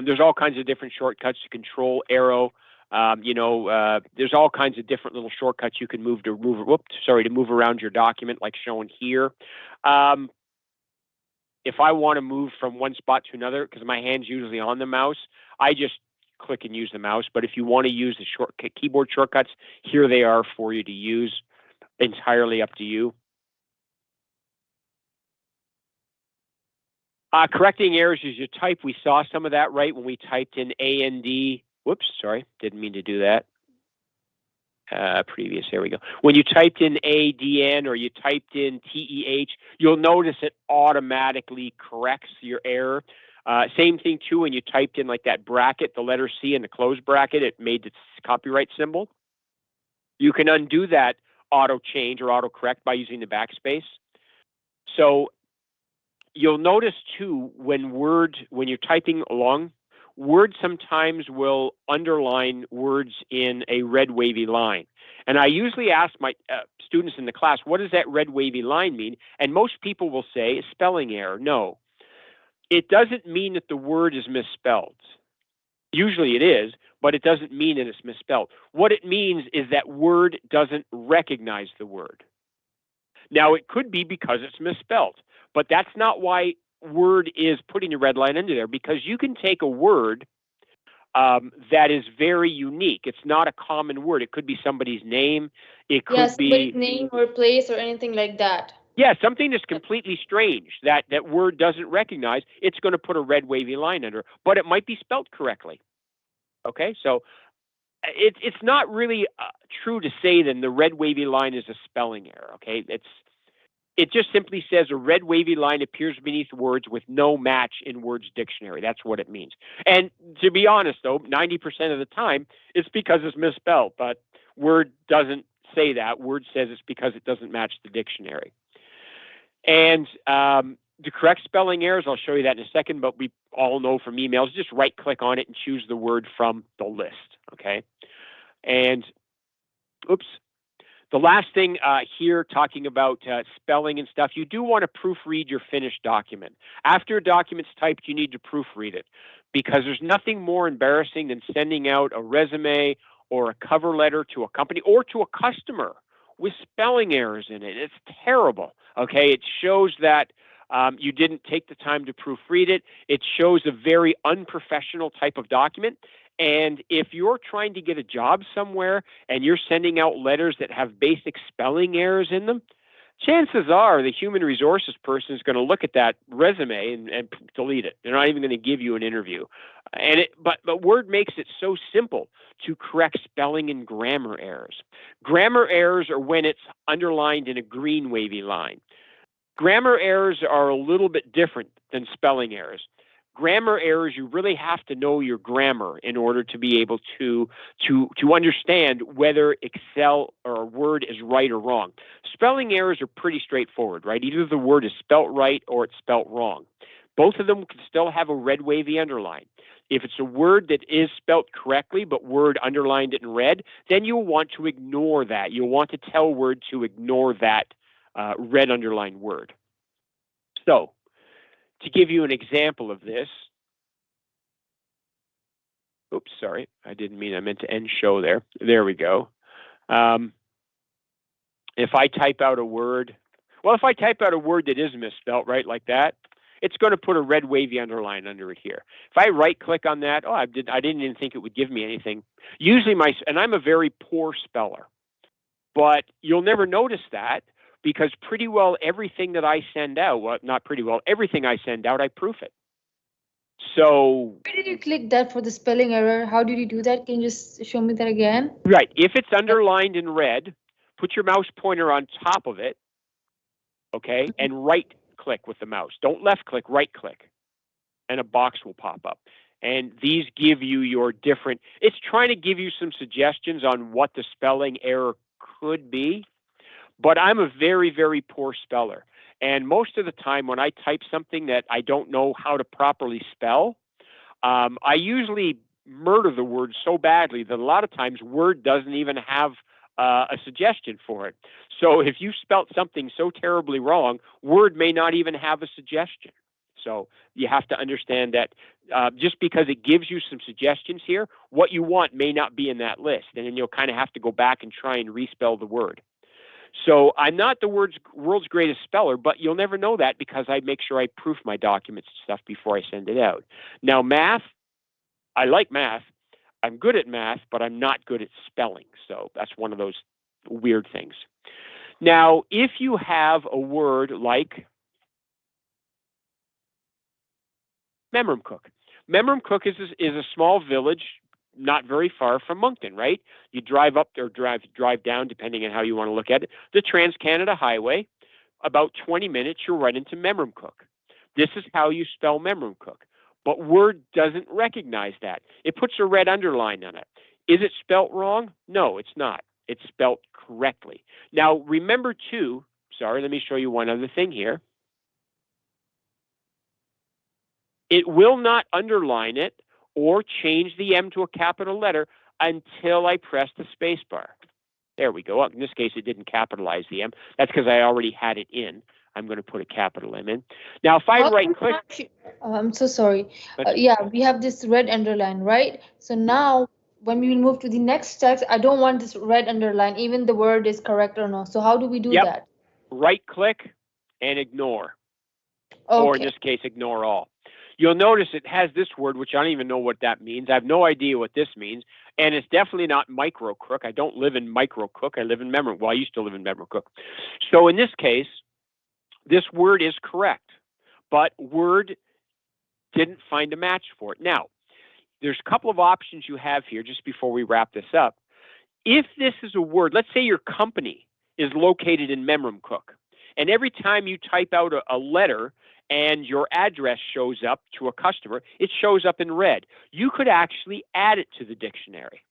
There's all kinds of different shortcuts to control arrow. There's all kinds of different little shortcuts you can to move around your document, like shown here. If I want to move from one spot to another, because my hand's usually on the mouse, I just click and use the mouse. But if you want to use the keyboard shortcuts, here they are for you to use. Entirely up to you. Correcting errors as you type. We saw some of that, right, when we typed in AND. Whoops, sorry, didn't mean to do that. Previous, there we go. When you typed in ADN or you typed in TEH, you'll notice it automatically corrects your error. Same thing too when you typed in like that bracket, the letter C in the close bracket, it made its copyright symbol. You can undo that auto change or auto correct by using the backspace. So you'll notice too when you're typing along, Word sometimes will underline words in a red wavy line. And I usually ask students in the class, what does that red wavy line mean? And most people will say spelling error. No, it doesn't mean that the word is misspelled. Usually it is, but it doesn't mean that it's misspelled. What it means is that word doesn't recognize the word. Now, it could be because it's misspelled, but that's not why word is putting a red line under there, because you can take a word that is very unique. It's not a common word. It could be somebody's name. It Yeah, could somebody's be, name or place or anything like that. yeah, something that's completely strange that word doesn't recognize. It's going to put a red wavy line under, but it might be spelled correctly. Okay, so it's not really true to say then the red wavy line is a spelling error. Okay, it just simply says a red wavy line appears beneath words with no match in Word's dictionary. That's what it means. And to be honest, though, 90% of the time, it's because it's misspelled. But Word doesn't say that. Word says it's because it doesn't match the dictionary. And the correct spelling errors, I'll show you that in a second, but we all know from emails, just right-click on it and choose the word from the list, okay? And, oops. The last thing here, talking about spelling and stuff, you do want to proofread your finished document. After a document's typed, you need to proofread it, because there's nothing more embarrassing than sending out a resume or a cover letter to a company or to a customer with spelling errors in it. It's terrible, okay? It shows that you didn't take the time to proofread it. It shows a very unprofessional type of document. And if you're trying to get a job somewhere and you're sending out letters that have basic spelling errors in them, chances are the human resources person is going to look at that resume and delete it. They're not even going to give you an interview. But Word makes it so simple to correct spelling and grammar errors. Grammar errors are when it's underlined in a green wavy line. Grammar errors are a little bit different than spelling errors. Grammar errors, you really have to know your grammar in order to be able to understand whether Excel or Word is right or wrong. Spelling errors are pretty straightforward, right? Either the word is spelt right or it's spelt wrong. Both of them can still have a red wavy underline. If it's a word that is spelt correctly, but Word underlined it in red, then you'll want to ignore that. You'll want to tell Word to ignore that red underlined word. So, to give you an example of this, oops, sorry, I didn't mean, I meant to end show there. There we go. If I type out a word, well, if I type out a word that is misspelled, right, like that, it's going to put a red wavy underline under it here. If I right-click on that, I didn't even think it would give me anything. Usually and I'm a very poor speller, but you'll never notice that, because pretty well everything that I send out, well, not pretty well, everything I send out, I proof it. So, Where did you click that for the spelling error? How did you do that? Can you just show me that again? right, if it's underlined in red, put your mouse pointer on top of it, okay, and right-click with the mouse. Don't left-click, right-click, and a box will pop up. And these give you your different, it's trying to give you some suggestions on what the spelling error could be. But I'm a very, very poor speller. And most of the time when I type something that I don't know how to properly spell, I usually murder the word so badly that a lot of times Word doesn't even have a suggestion for it. So if you spelt something so terribly wrong, Word may not even have a suggestion. So you have to understand that just because it gives you some suggestions here, what you want may not be in that list. And then you'll kind of have to go back and try and respell the word. So I'm not the world's greatest speller, but you'll never know that because I make sure I proof my documents and stuff before I send it out. Now, math, I like math. I'm good at math, but I'm not good at spelling. So that's one of those weird things. Now, if you have a word like Memramcook. Memramcook is a small village not very far from Moncton, right? You drive up or drive down, depending on how you want to look at it, the Trans-Canada Highway. About 20 minutes, you'll run into Memramcook. This is how you spell Memramcook. But Word doesn't recognize that. It puts a red underline on it. Is it spelt wrong? No, it's not. It's spelt correctly. Now, remember too, sorry, let me show you one other thing here. It will not underline it or change the M to a capital letter until I press the space bar. There we go. In this case, it didn't capitalize the M. That's because I already had it in. I'm going to put a capital M in. Now, if I How right come click, I'm so sorry. that's Yeah, we have this red underline, right? So now when we will move to the next text, I don't want this red underline, even the word is correct or not. So how do we do yep. that? Right click and ignore, or in Okay. this case, ignore all. You'll notice it has this word, which I don't even know what that means. I have no idea what this means. And it's definitely not micro crook. I don't live in micro cook. I live in memory. Well, I used to live in memory cook. So in this case, this word is correct, but Word didn't find a match for it. Now, there's a couple of options you have here just before we wrap this up. If this is a word, let's say your company is located in Memramcook, and every time you type out a letter and your address shows up to a customer, it shows up in red. You could actually add it to the dictionary.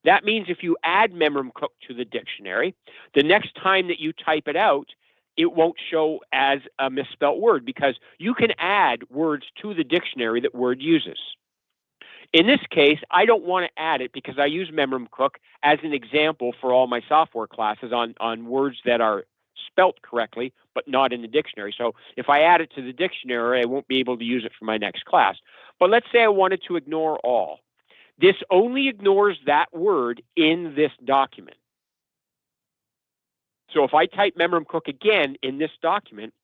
That means if you add Memramcook to the dictionary, the next time that you type it out, it won't show as a misspelt word because you can add words to the dictionary that Word uses. In this case, I don't want to add it because I use Memramcook as an example for all my software classes on words that are spelt correctly, but not in the dictionary. So if I add it to the dictionary, I won't be able to use it for my next class. But let's say I wanted to ignore all. This only ignores that word in this document. So if I type Memramcook again in this document,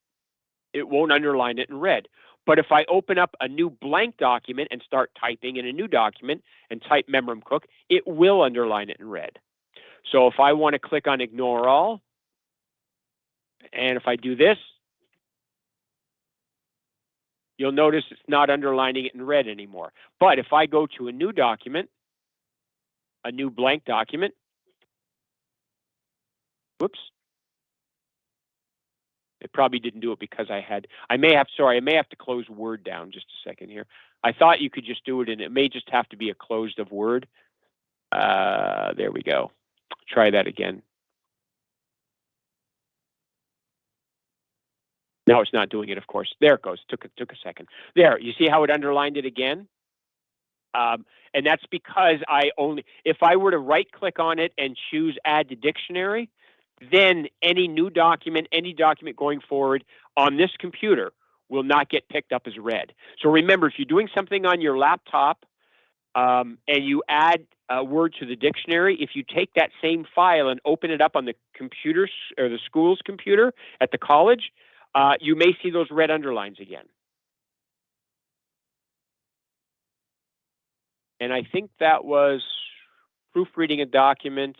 it won't underline it in red. But if I open up a new blank document and start typing in a new document and type Memramcook, it will underline it in red. So if I want to click on ignore all, and if I do this, you'll notice it's not underlining it in red anymore. But if I go to a new document, a new blank document, whoops, it probably didn't do it because I may have to close Word down just a second here. I thought you could just do it, and it may just have to be a closed of Word. There we go. Try that again. Now it's not doing it, of course. There it goes. Took a second. There, you see how it underlined it again? And that's because if I were to right click on it and choose add to dictionary, then any document going forward on this computer will not get picked up as read. So remember, if you're doing something on your laptop and you add a word to the dictionary, if you take that same file and open it up on the computer or the school's computer at the college, you may see those red underlines again. And I think that was proofreading a document.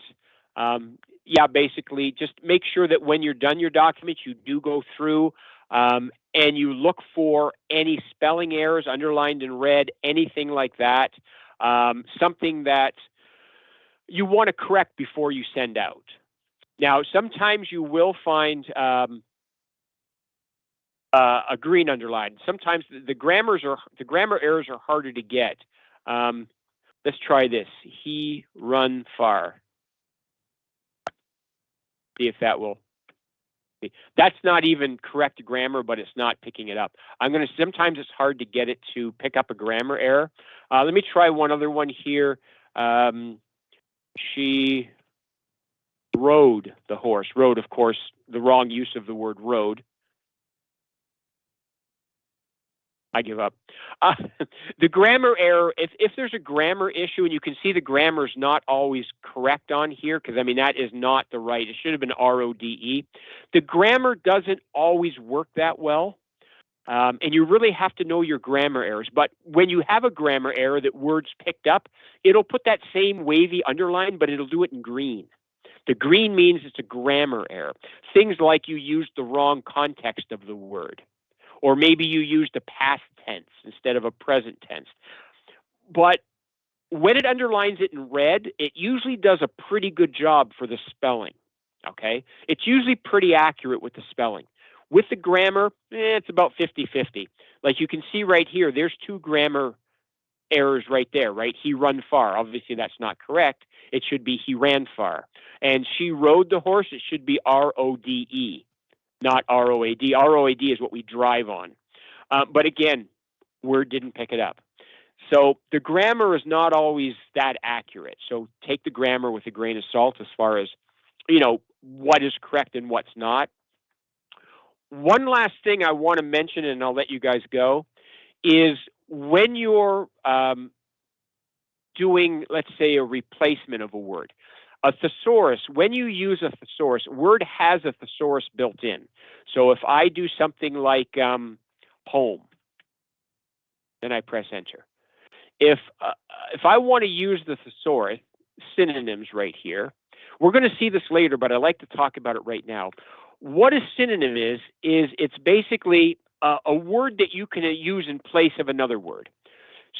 Yeah, basically, just make sure that when you're done your document, you do go through and you look for any spelling errors underlined in red, anything like that, something that you want to correct before you send out. Now, sometimes you will find a green underline. Sometimes the grammar errors are harder to get. Let's try this. He run far. See if that will. That's not even correct grammar, but it's not picking it up. Sometimes it's hard to get it to pick up a grammar error. Let me try one other one here. She rode the horse. Rode, of course, the wrong use of the word rode. I give up. The grammar error, if there's a grammar issue and you can see the grammar is not always correct on here, because I mean, that is not the right, it should have been RODE. The grammar doesn't always work that well. And you really have to know your grammar errors. But when you have a grammar error that Word's picked up, it'll put that same wavy underline, but it'll do it in green. The green means it's a grammar error. Things like you used the wrong context of the word, or maybe you used a past tense instead of a present tense. But when it underlines it in red, it usually does a pretty good job for the spelling, okay? It's usually pretty accurate with the spelling. With the grammar, it's about 50-50. Like you can see right here, there's two grammar errors right there, right? He run far. Obviously, that's not correct. It should be he ran far. And she rode the horse. It should be RODE, not ROAD. ROAD is what we drive on. But again, Word didn't pick it up. So the grammar is not always that accurate. So take the grammar with a grain of salt as far as what is correct and what's not. One last thing I want to mention, and I'll let you guys go, is when you're doing, let's say, a replacement of a word. A thesaurus, when you use a thesaurus, Word has a thesaurus built in. So if I do something like home, then I press enter. If I want to use the thesaurus synonyms right here, we're going to see this later, but I like to talk about it right now. What a synonym is it's basically a word that you can use in place of another word.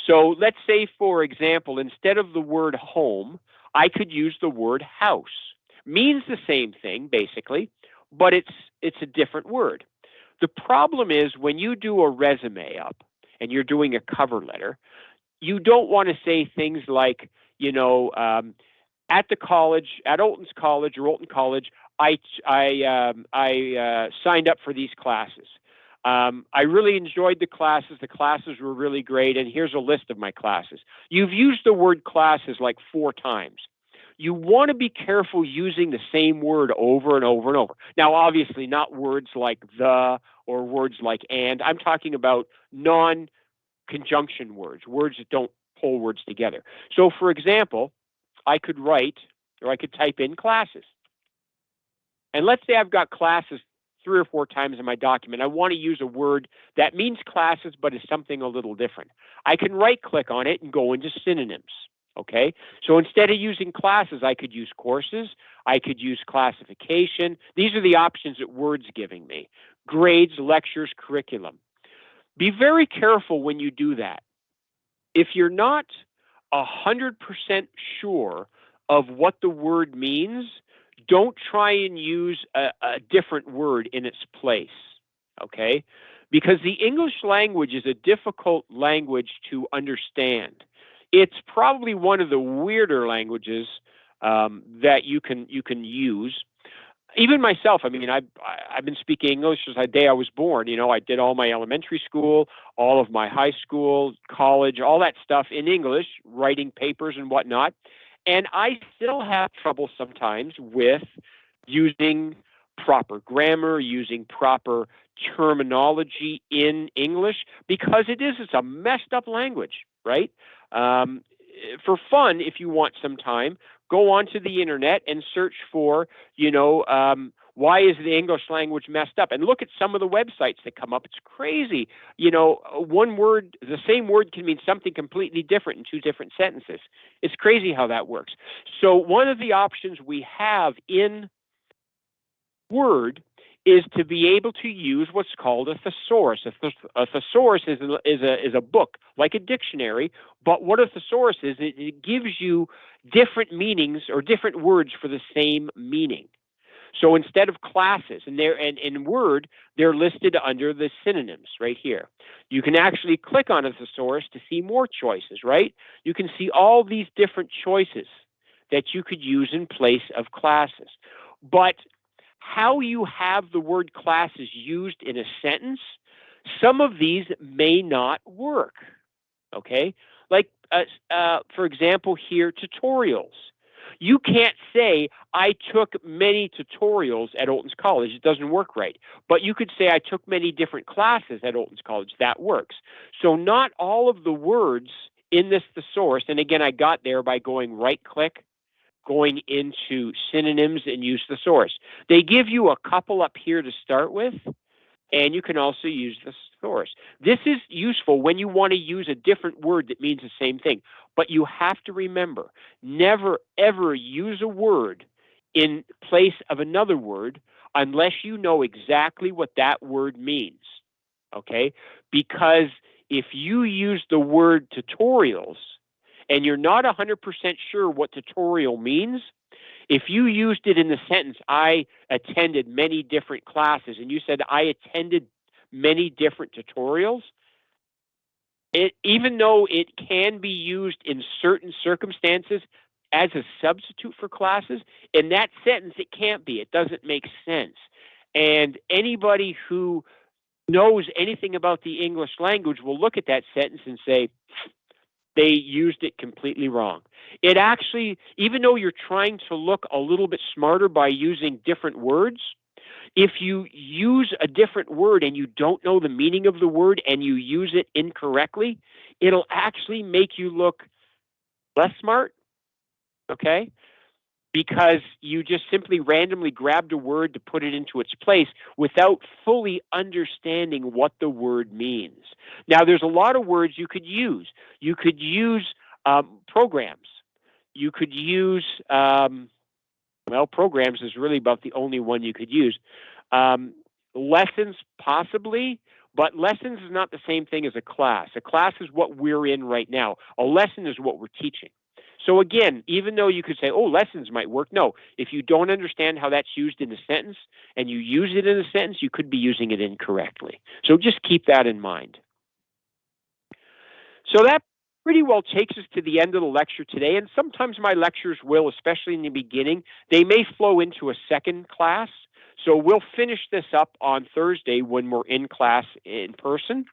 So let's say, for example, instead of the word home, I could use the word house. Means the same thing, basically, but it's a different word. The problem is when you do a resume up and you're doing a cover letter, you don't want to say things like, at the college, at Oulton's College or Oulton College, I signed up for these classes. I really enjoyed the classes. The classes were really great, and here's a list of my classes. You've used the word classes like 4 times. You want to be careful using the same word over and over and over. Now, obviously, not words like the or words like and. I'm talking about non-conjunction words, words that don't pull words together. So, for example, I could write or I could type in classes. And let's say I've got classes 3 or 4 times in my document. I want to use a word that means classes but is something a little different. I can right-click on it and go into synonyms. Okay, so instead of using classes, I could use courses. I could use classification. These are the options that Word's giving me. Grades, lectures, curriculum. Be very careful when you do that. If you're not 100% sure of what the word means, don't try and use a different word in its place, okay? Because the English language is a difficult language to understand. It's probably one of the weirder languages that you can use. Even myself, I mean, I've been speaking English since the day I was born. I did all my elementary school, all of my high school, college, all that stuff in English, writing papers and whatnot. And I still have trouble sometimes with using proper grammar, using proper terminology in English, because it's a messed up language, right? For fun, if you want some time, go onto the internet and search for, why is the English language messed up? And look at some of the websites that come up. It's crazy. One word, the same word can mean something completely different in 2 different sentences. It's crazy how that works. So one of the options we have in Word is to be able to use what's called a thesaurus. A thesaurus is a book, like a dictionary, but what a thesaurus is, it gives you different meanings or different words for the same meaning. So instead of classes, and in Word, they're listed under the synonyms right here. You can actually click on a thesaurus to see more choices, right? You can see all these different choices that you could use in place of classes. But how you have the word classes used in a sentence, some of these may not work, okay? Like, for example, here, tutorials. You can't say, I took many tutorials at Oulton's College. It doesn't work right. But you could say, I took many different classes at Oulton's College. That works. So not all of the words in this thesaurus, and again, I got there by going right-click, going into synonyms and use thesaurus. They give you a couple up here to start with, and you can also use the thesaurus. This is useful when you want to use a different word that means the same thing. But you have to remember, never, ever use a word in place of another word unless you know exactly what that word means, okay? Because if you use the word tutorials and you're not 100% sure what tutorial means, if you used it in the sentence, I attended many different classes, and you said, I attended many different tutorials, even though it can be used in certain circumstances as a substitute for classes, in that sentence, it can't be. It doesn't make sense. And anybody who knows anything about the English language will look at that sentence and say, They used it completely wrong. It actually, even though you're trying to look a little bit smarter by using different words, if you use a different word and you don't know the meaning of the word and you use it incorrectly, it'll actually make you look less smart, okay? Because you just simply randomly grabbed a word to put it into its place without fully understanding what the word means. Now, there's a lot of words you could use. You could use programs. You could use, programs is really about the only one you could use. Lessons, possibly, but lessons is not the same thing as a class. A class is what we're in right now. A lesson is what we're teaching. So again, even though you could say, oh, lessons might work, no. If you don't understand how that's used in a sentence and you use it in a sentence, you could be using it incorrectly. So just keep that in mind. So that pretty well takes us to the end of the lecture today. And sometimes my lectures will, especially in the beginning, they may flow into a second class. So we'll finish this up on Thursday when we're in class in person.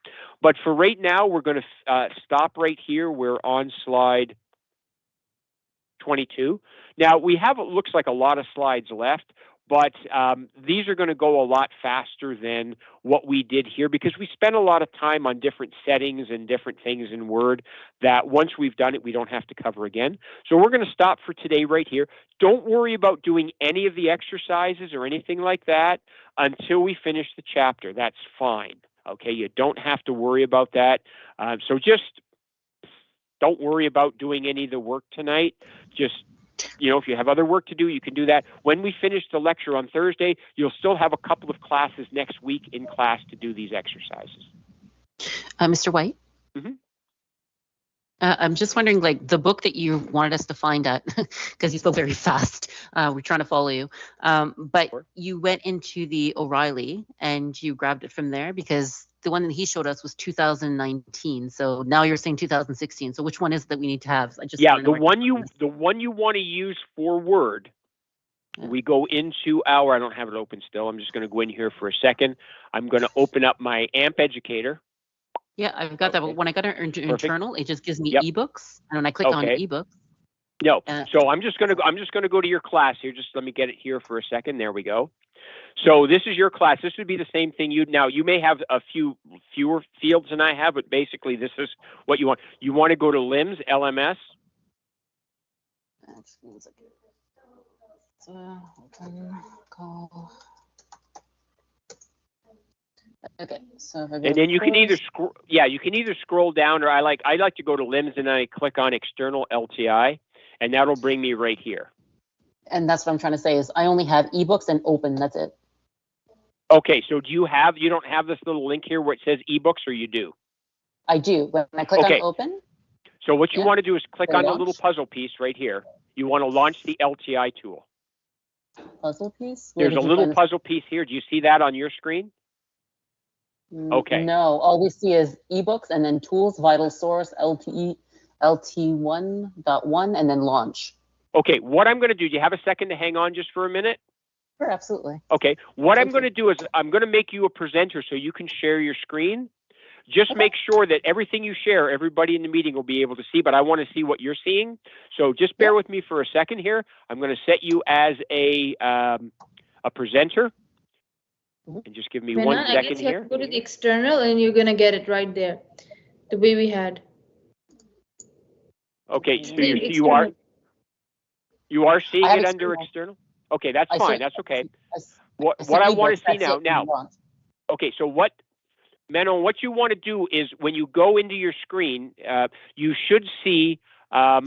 But for right now, we're going to stop right here. We're on slide 22. Now, we have what looks like a lot of slides left, but these are going to go a lot faster than what we did here because we spent a lot of time on different settings and different things in Word that once we've done it, we don't have to cover again. So we're going to stop for today right here. Don't worry about doing any of the exercises or anything like that until we finish the chapter. That's fine. Okay, you don't have to worry about that. So just don't worry about doing any of the work tonight. Just, if you have other work to do, you can do that. When we finish the lecture on Thursday, you'll still have a couple of classes next week in class to do these exercises. Mr. White? Mm-hmm. I'm just wondering, like, the book that you wanted us to find at, because you spoke very fast. We're trying to follow you. But Sure. You went into the O'Reilly and you grabbed it from there because the one that he showed us was 2019. So now you're saying 2016. So which one is it that we need to have? The one you want to use for Word. Yeah. We go into our, I don't have it open still. I'm just going to go in here for a second. I'm going to open up my AMP Educator. Yeah, I've got that. But when I got an internal, it just gives me ebooks. And when I click on ebooks. No. So I'm just going to go to your class here. Just let me get it here for a second. There we go. So this is your class. This would be the same thing you may have a fewer fields than I have, but basically this is what you want. You want to go to LIMS, LMS. Okay, so if I and then you can either scroll down, or I like to go to LIMS and then I click on external LTI, and that'll bring me right here. And that's what I'm trying to say is I only have ebooks and open. That's it. Okay, so you don't have this little link here where it says ebooks, or you do? I do. When I click on open. So what you want to do is click on the little puzzle piece right here. You want to launch the LTI tool. Puzzle piece? There's a little puzzle piece here. Do you see that on your screen? Okay. No, all we see is ebooks and then tools, vital source, LT1.1, and then launch. Okay, what I'm going to do you have a second to hang on just for a minute? Sure, absolutely. Okay, what I'm going to do is I'm going to make you a presenter so you can share your screen. Just make sure that everything you share, everybody in the meeting will be able to see, but I want to see what you're seeing. So just bear with me for a second here. I'm going to set you as a presenter. And just give me 1 second I guess you here. have to go to the external and you're going to get it right there, the way we had. Okay, so you are seeing it under external? Okay, that's fine. That's okay. What I want to see now. Okay, so Manon, what you want to do is when you go into your screen, you should see, let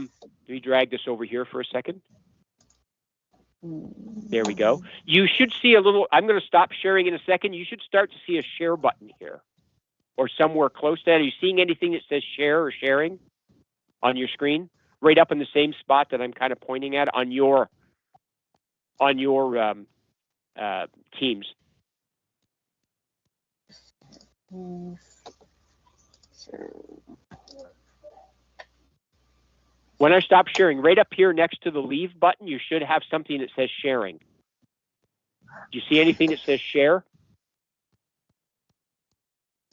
me drag this over here for a second. There we go. You should see a little, I'm going to stop sharing in a second. You should start to see a share button here or somewhere close to that. Are you seeing anything that says share or sharing on your screen? Right up in the same spot that I'm kind of pointing at on your Teams. When I stop sharing, right up here next to the leave button, you should have something that says sharing. Do you see anything that says share?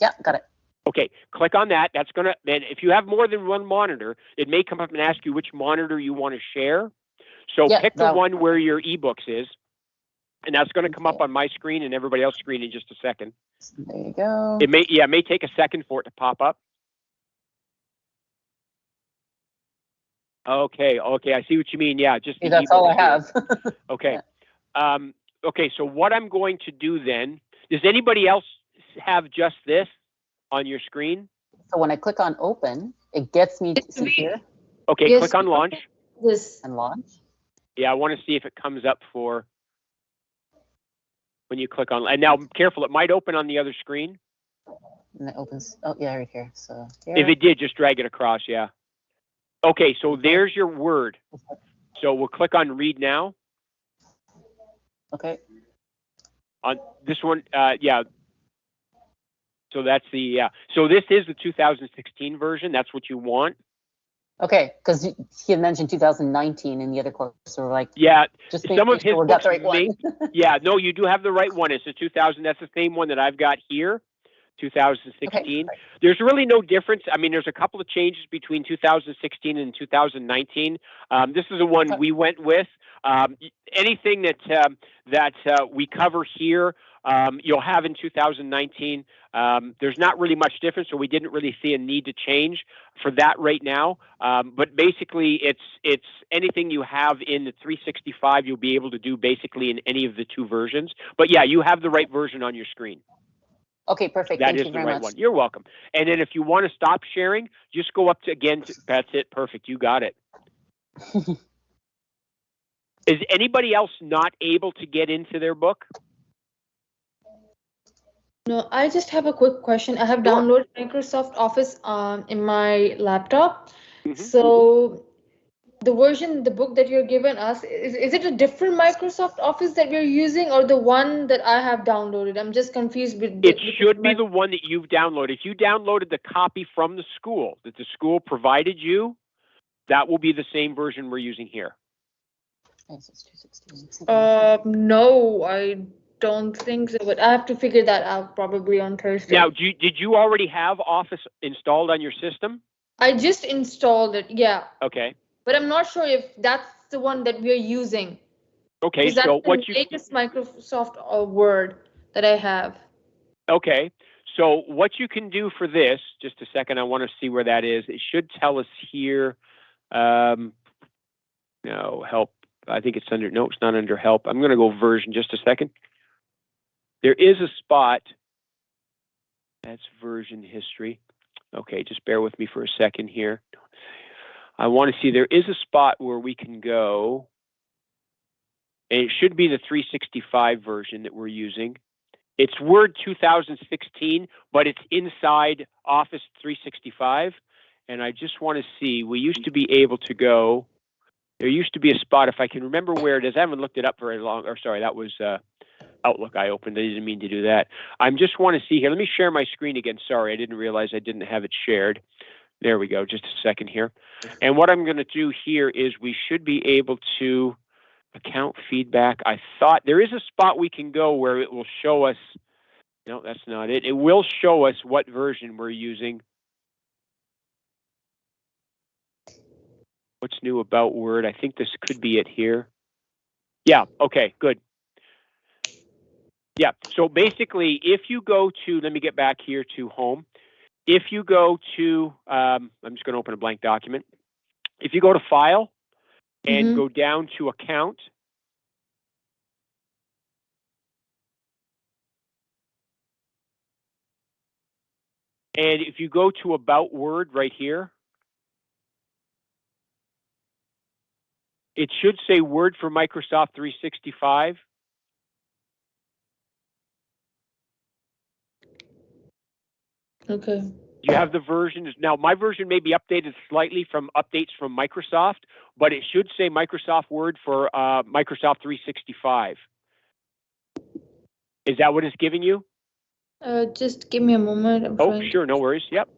Yeah, got it. Okay, click on that. That's going to, then if you have more than one monitor, it may come up and ask you which monitor you want to share. So pick the one where your ebooks is, and that's going to come up on my screen and everybody else's screen in just a second. There you go. It may take a second for it to pop up. Okay, I see what you mean. Yeah, just the that's all I have. Okay. Yeah. Okay, so what I'm going to do then, does anybody else have just this on your screen? So when I click on open, it gets me to see here. Okay, Yes, click on launch. This. And launch. Yeah, I want to see if it comes up for when you click on, and now careful, it might open on the other screen. And it opens, oh yeah, right here. So here. If it did, just drag it across, yeah. Okay, so there's your word. So we'll click on read now. Okay. On this one, yeah. So that's the, yeah. So this is the 2016 version. That's what you want. Okay, because he had mentioned 2019 in the other course, so we're like, yeah, just some of his sure we got the right one. Yeah, no, you do have the right one. It's the 2000. That's the same one that I've got here, 2016. Okay. There's really no difference. I mean, there's a couple of changes between 2016 and 2019. This is the one we went with. Anything that we cover here, you'll have in 2019. There's not really much difference, so we didn't really see a need to change for that right now. But basically, it's anything you have in the 365, you'll be able to do basically in any of the two versions. But yeah, you have the right version on your screen. Okay, perfect. Thank you very much. One. You're welcome. And then if you want to stop sharing, just go up to again. That's it. Perfect. You got it. Is anybody else not able to get into their book? No, I just have a quick question. I have downloaded Microsoft Office in my laptop. So the book that you're giving us, is it a different Microsoft Office that we're using or the one that I have downloaded? I'm just confused with it should be the one that you've downloaded. If you downloaded the copy from the school that the school provided you, that will be the same version we're using here. No, I don't think so, but I have to figure that out probably on Thursday. Now, did you already have Office installed on your system? I just installed it, yeah. Okay. But I'm not sure if that's the one that we're using. Okay, so what you latest Microsoft Word that I have. Okay, so what you can do for this, just a second, I want to see where that is. It should tell us here. No, help. I think it's under, no, it's not under help. I'm going to go version just a second. There is a spot. That's version history. Okay, just bear with me for a second here. I want to see, there is a spot where we can go. And it should be the 365 version that we're using. It's Word 2016, but it's inside Office 365. And I just want to see, we used to be able to go, there used to be a spot, if I can remember where it is. I haven't looked it up very long, or sorry, that was Outlook I opened. I didn't mean to do that. I just want to see here. Let me share my screen again. Sorry, I didn't realize I didn't have it shared. There we go, just a second here. And what I'm going to do here is we should be able to account feedback. I thought there is a spot we can go where it will show us. No, that's not it. It will show us what version we're using. What's new about Word? I think this could be it here. Yeah, okay, good. Yeah, so basically, if you go to, let me get back here to home. If you go to, I'm just going to open a blank document. If you go to File and go down to Account, and if you go to About Word right here, it should say Word for Microsoft 365. Okay. You have the versions. Now, my version may be updated slightly from updates from Microsoft, but it should say Microsoft Word for Microsoft 365. Is that what it's giving you? Just give me a moment. Oh, sure, no worries. Yep.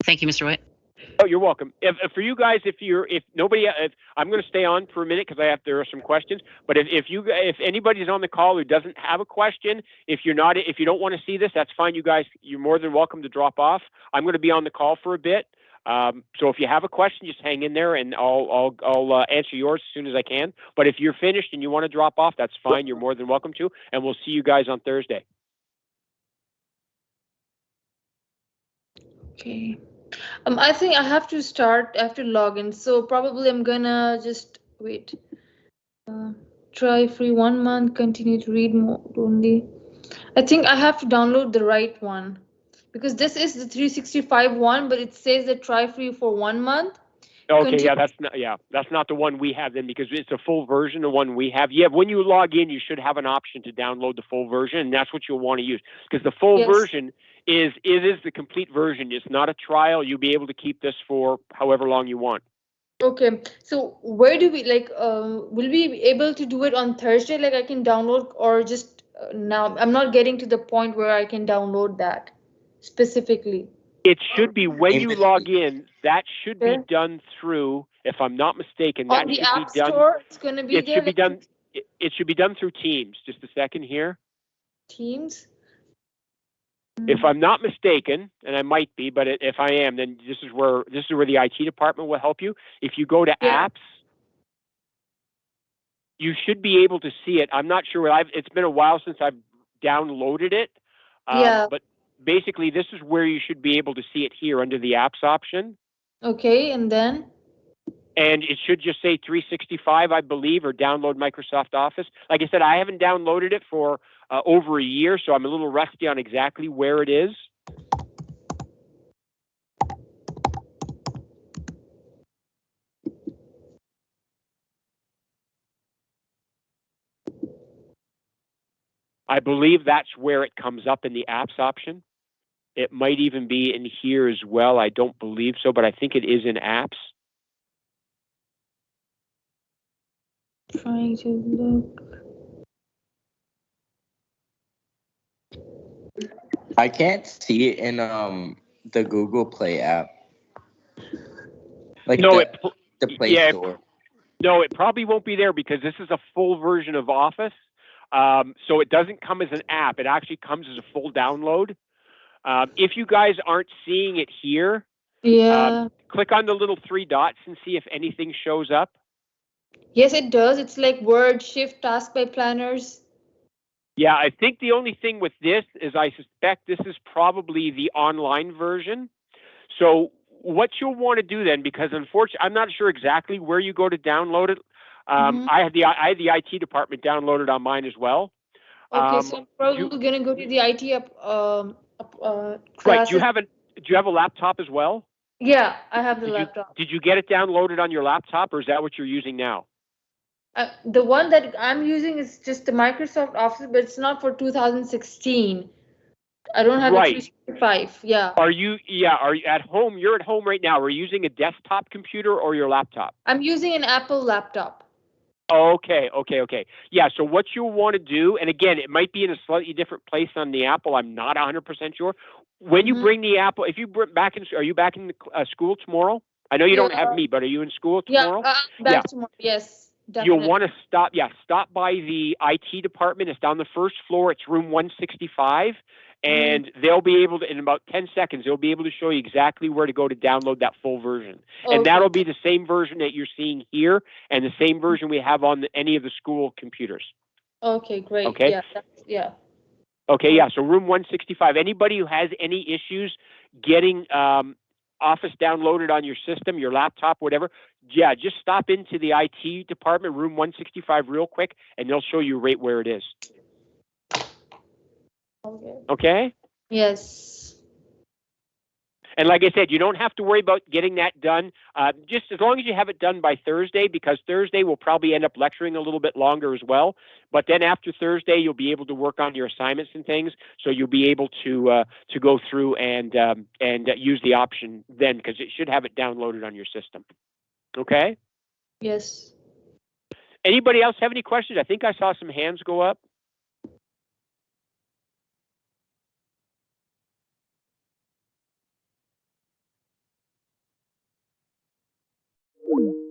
Thank you, Mr. White. Oh, you're welcome. If for you guys, if nobody, if I'm going to stay on for a minute because there are some questions. But if anybody's on the call who doesn't have a question, if you don't want to see this, that's fine. You guys, you're more than welcome to drop off. I'm going to be on the call for a bit. So if you have a question, just hang in there, and I'll answer yours as soon as I can. But if you're finished and you want to drop off, that's fine. You're more than welcome to, and we'll see you guys on Thursday. Okay. I think I have to start. I have to log in. So probably I'm gonna just wait. Try free 1 month. Continue to read mode only. I think I have to download the right one because this is the 365 one, but it says that try free for 1 month. Okay, that's not the one we have then, because it's a full version, the one we have. Yeah, when you log in, you should have an option to download the full version, and that's what you'll want to use, because the full version is the complete version. It's not a trial. You'll be able to keep this for however long you want. Okay, so where do we will we be able to do it on Thursday? Like I can download, or just now? I'm not getting to the point where I can download that specifically. It should be when you log in. That should be done through, if I'm not mistaken, that on the should App be done. Store, it's going to be It there. should be done. It should be done through Teams. Just a second here. Teams. If I'm not mistaken, and I might be, but if I am, then this is where the IT department will help you. If you go to apps, you should be able to see it. I'm not sure. It's been a while since I've downloaded it. But basically, this is where you should be able to see it here under the apps option. Okay, and then? And it should just say 365, I believe, or download Microsoft Office. Like I said, I haven't downloaded it for over a year, so I'm a little rusty on exactly where it is. I believe that's where it comes up in the apps option. It might even be in here as well. I don't believe so, but I think it is in apps. Trying to look. I can't see it in the Google Play app. Like no, the Play Store. No, it probably won't be there because this is a full version of Office. So it doesn't come as an app. It actually comes as a full download. If you guys aren't seeing it here, click on the little 3 dots and see if anything shows up. Yes, it does. It's like Word, Shift, Task by Planners. Yeah, I think the only thing with this is I suspect this is probably the online version. So what you'll want to do then, because unfortunately, I'm not sure exactly where you go to download it. I had the IT department downloaded on mine as well. Okay, so I'm probably going to go to the IT right. Do you have a laptop as well? Yeah, I have the laptop. Did you get it downloaded on your laptop, or is that what you're using now? The one that I'm using is just the Microsoft Office, but it's not for 2016. I don't have a 365. Yeah. Are you at home? You're at home right now. Are you using a desktop computer or your laptop? I'm using an Apple laptop. Okay. Yeah, so what you'll want to do, and again, it might be in a slightly different place on the Apple. I'm not 100% sure. When you bring the Apple, are you back in school tomorrow? I know you don't have me, but are you in school tomorrow? Back tomorrow. Yes. Definitely. You'll want to stop by the IT department. It's down the first floor. It's room 165. And they'll be able to, in about 10 seconds, they'll be able to show you exactly where to go to download that full version. Okay. And that'll be the same version that you're seeing here and the same version we have on any of the school computers. Okay, great. Okay. Yeah. Okay, yeah. So room 165. Anybody who has any issues getting Office downloaded on your system, your laptop, whatever, just stop into the IT department, room 165 real quick, and they'll show you right where it is. Okay? Yes. And like I said, you don't have to worry about getting that done, just as long as you have it done by Thursday, because Thursday we'll probably end up lecturing a little bit longer as well. But then after Thursday, you'll be able to work on your assignments and things, so you'll be able to go through and use the option then, because it should have it downloaded on your system. Okay? Yes. Anybody else have any questions? I think I saw some hands go up. you.